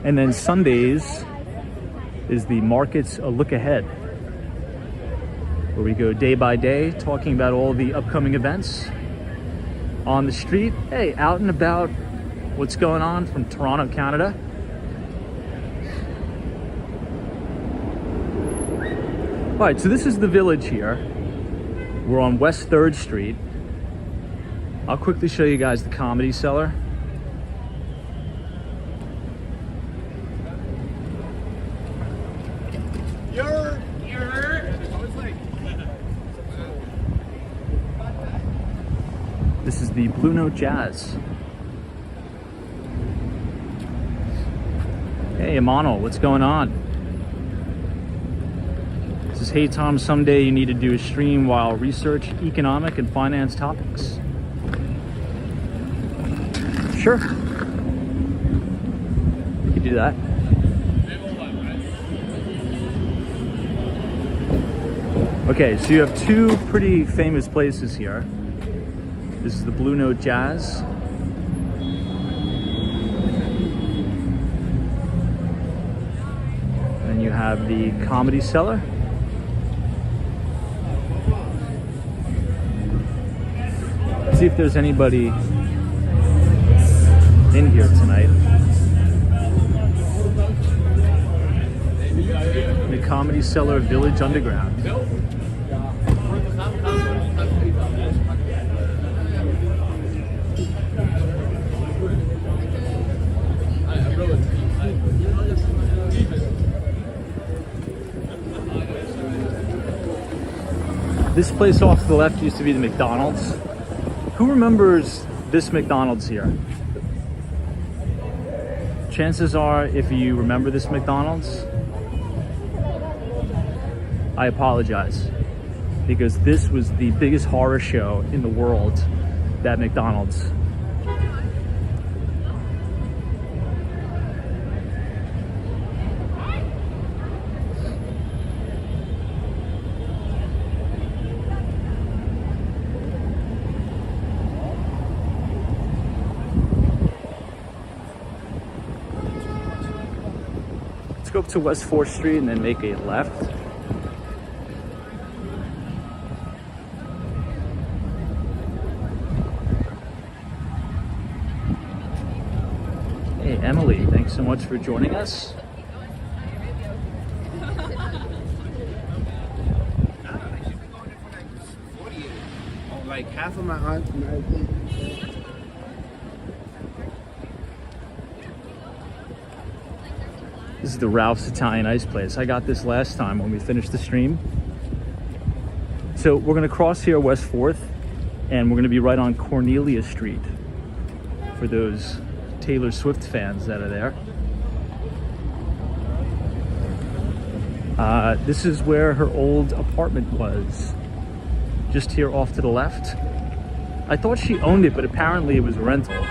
And then Sundays is the Markets a Look Ahead, where we go day by day talking about all the upcoming events on the street. Hey, out and about, what's going on from Toronto, Canada. All right, so this is the Village here. We're on West 3rd Street. I'll quickly show you guys the Comedy Cellar. This is the Blue Note Jazz. Hey, Emmanuel, what's going on? This is, hey Tom, someday you need to do a stream while research economic and finance topics. Sure. We could do that. Okay, so you have two pretty famous places here. This is the Blue Note Jazz. And you have the Comedy Cellar. Let's see if there's anybody in here tonight. The Comedy Cellar Village Underground. This place off to the left used to be the McDonald's. Who remembers this McDonald's here? Chances are, if you remember this McDonald's, I apologize, because this was the biggest horror show in the world, that McDonald's. Let's go up to West 4th Street and then make a left. Hey, Emily, thanks so much for joining us. Like half of my aunt. This is the Ralph's Italian Ice place. I got this last time when we finished the stream. So we're gonna cross here West 4th, and we're gonna be right on Cornelia Street for those Taylor Swift fans that are there. This is where her old apartment was, just here off to the left. I thought she owned it, but apparently it was rental.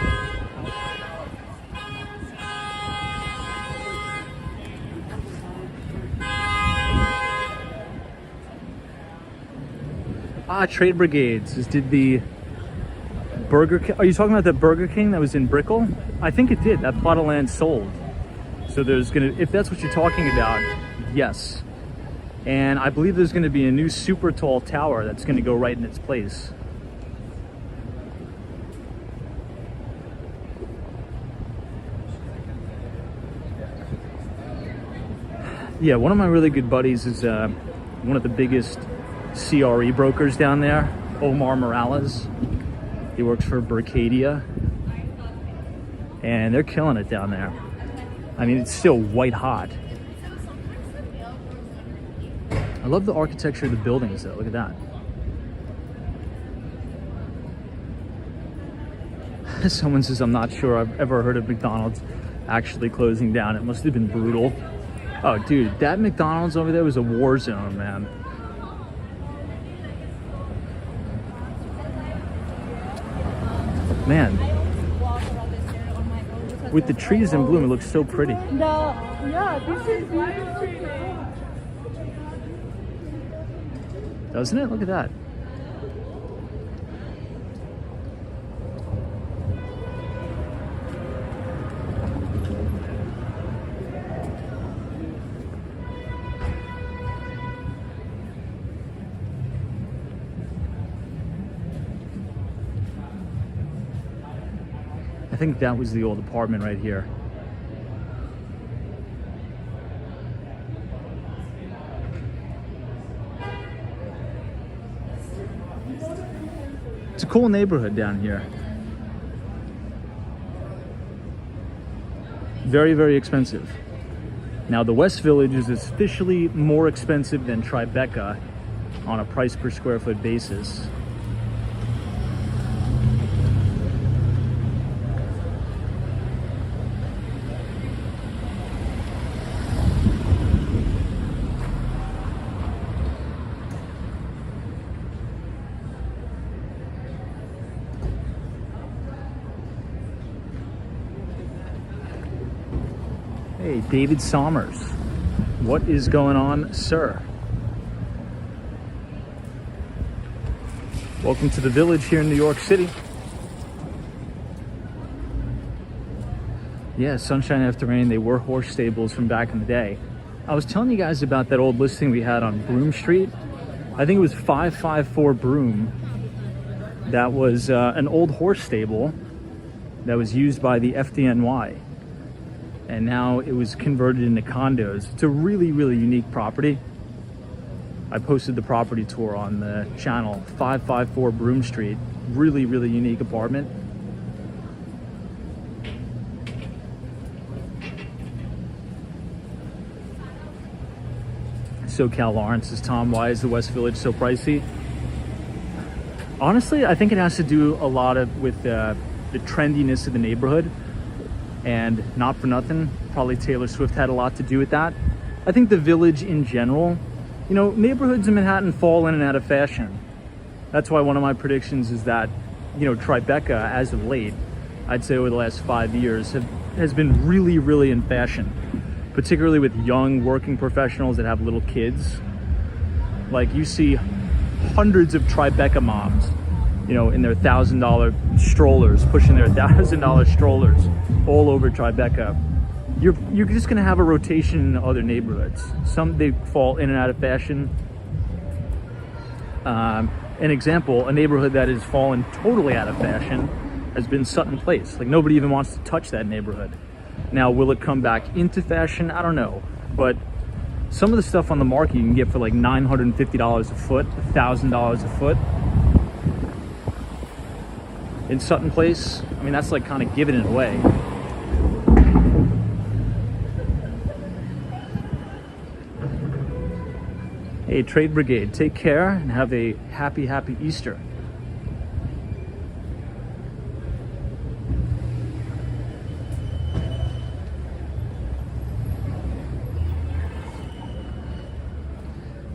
Trade Brigades just did the Burger King. Are you talking about the Burger King that was in Brickell? I think it did. That plot of land sold. So there's gonna, if that's what you're talking about, yes. And I believe there's gonna be a new super tall tower that's gonna go right in its place. Yeah, one of my really good buddies is one of the biggest CRE brokers down there, Omar Morales. He works for Berkadia, and they're killing it down there. I mean, it's still white hot. I love the architecture of the buildings though, look at that. Someone says, I'm not sure I've ever heard of McDonald's actually closing down. It must have been brutal. Oh dude, that McDonald's over there was a war zone, man. Man, with the trees in bloom, it looks so pretty. Doesn't it? Look at that. I think that was the old apartment right here. It's a cool neighborhood down here. Very, very expensive. Now the West Village is officially more expensive than Tribeca on a price per square foot basis. Hey, David Sommers. What is going on, sir? Welcome to the Village here in New York City. Yeah, sunshine after rain. They were horse stables from back in the day. I was telling you guys about that old listing we had on Broome Street. I think it was 554 Broome. That was an old horse stable that was used by the FDNY. And now it was converted into condos. It's a really, really unique property. I posted the property tour on the channel, 554 Broome Street. Really, really unique apartment. SoCal Lawrence says, Tom, why is the West Village so pricey? Honestly, I think it has to do a lot with the trendiness of the neighborhood, and not for nothing, probably Taylor Swift had a lot to do with that. I think the Village in general, you know, neighborhoods in Manhattan fall in and out of fashion. That's why one of my predictions is that, you know, Tribeca, as of late, I'd say over the last 5 years, has been really, really in fashion, particularly with young working professionals that have little kids. Like, you see hundreds of Tribeca moms, you know, in their $1,000 strollers, pushing their $1,000 strollers all over Tribeca. You're just gonna have a rotation in other neighborhoods. Some, they fall in and out of fashion. An example, a neighborhood that has fallen totally out of fashion has been Sutton Place. Like, nobody even wants to touch that neighborhood. Now, will it come back into fashion? I don't know. But some of the stuff on the market you can get for like $950 a foot, $1,000 a foot. In Sutton Place, I mean, that's like kind of giving it away. Hey, Trade Brigade, take care and have a happy, happy Easter.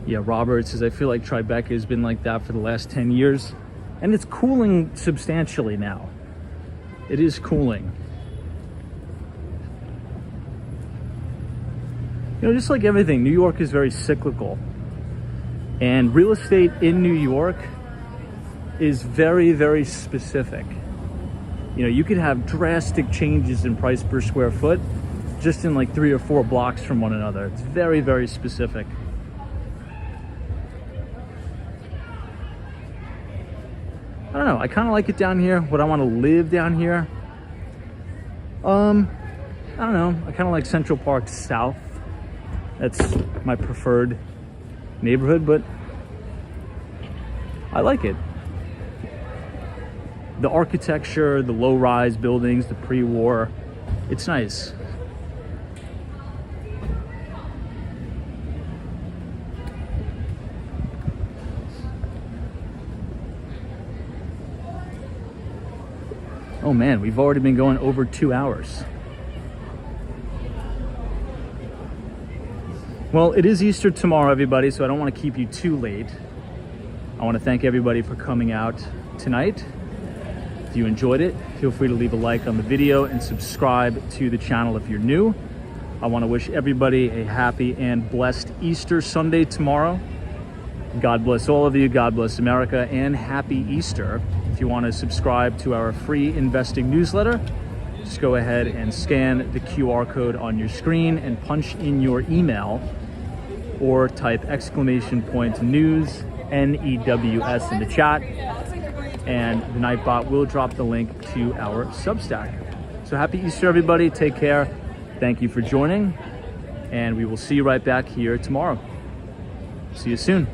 Yeah, Robert says, I feel like Tribeca has been like that for the last 10 years. And it's cooling substantially now. It is cooling. You know, just like everything, New York is very cyclical. And real estate in New York is very, very specific. You know, you could have drastic changes in price per square foot just in like 3 or 4 blocks from one another. It's very, very specific. I don't know, I kind of like it down here. Would I want to live down here? I don't know, I kind of like Central Park South. That's my preferred neighborhood, but I like it. The architecture, the low-rise buildings, the pre-war, it's nice. Oh man, we've already been going over 2 hours. Well, it is Easter tomorrow, everybody, so I don't want to keep you too late. I want to thank everybody for coming out tonight. If you enjoyed it, feel free to leave a like on the video and subscribe to the channel if you're new. I want to wish everybody a happy and blessed Easter Sunday tomorrow. God bless all of you, God bless America, and happy Easter. If you want to subscribe to our free investing newsletter, just go ahead and scan the QR code on your screen and punch in your email, or type !news, NEWS in the chat, and the Nightbot will drop the link to our Substack. So happy Easter, everybody. Take care. Thank you for joining, and we will see you right back here tomorrow. See you soon.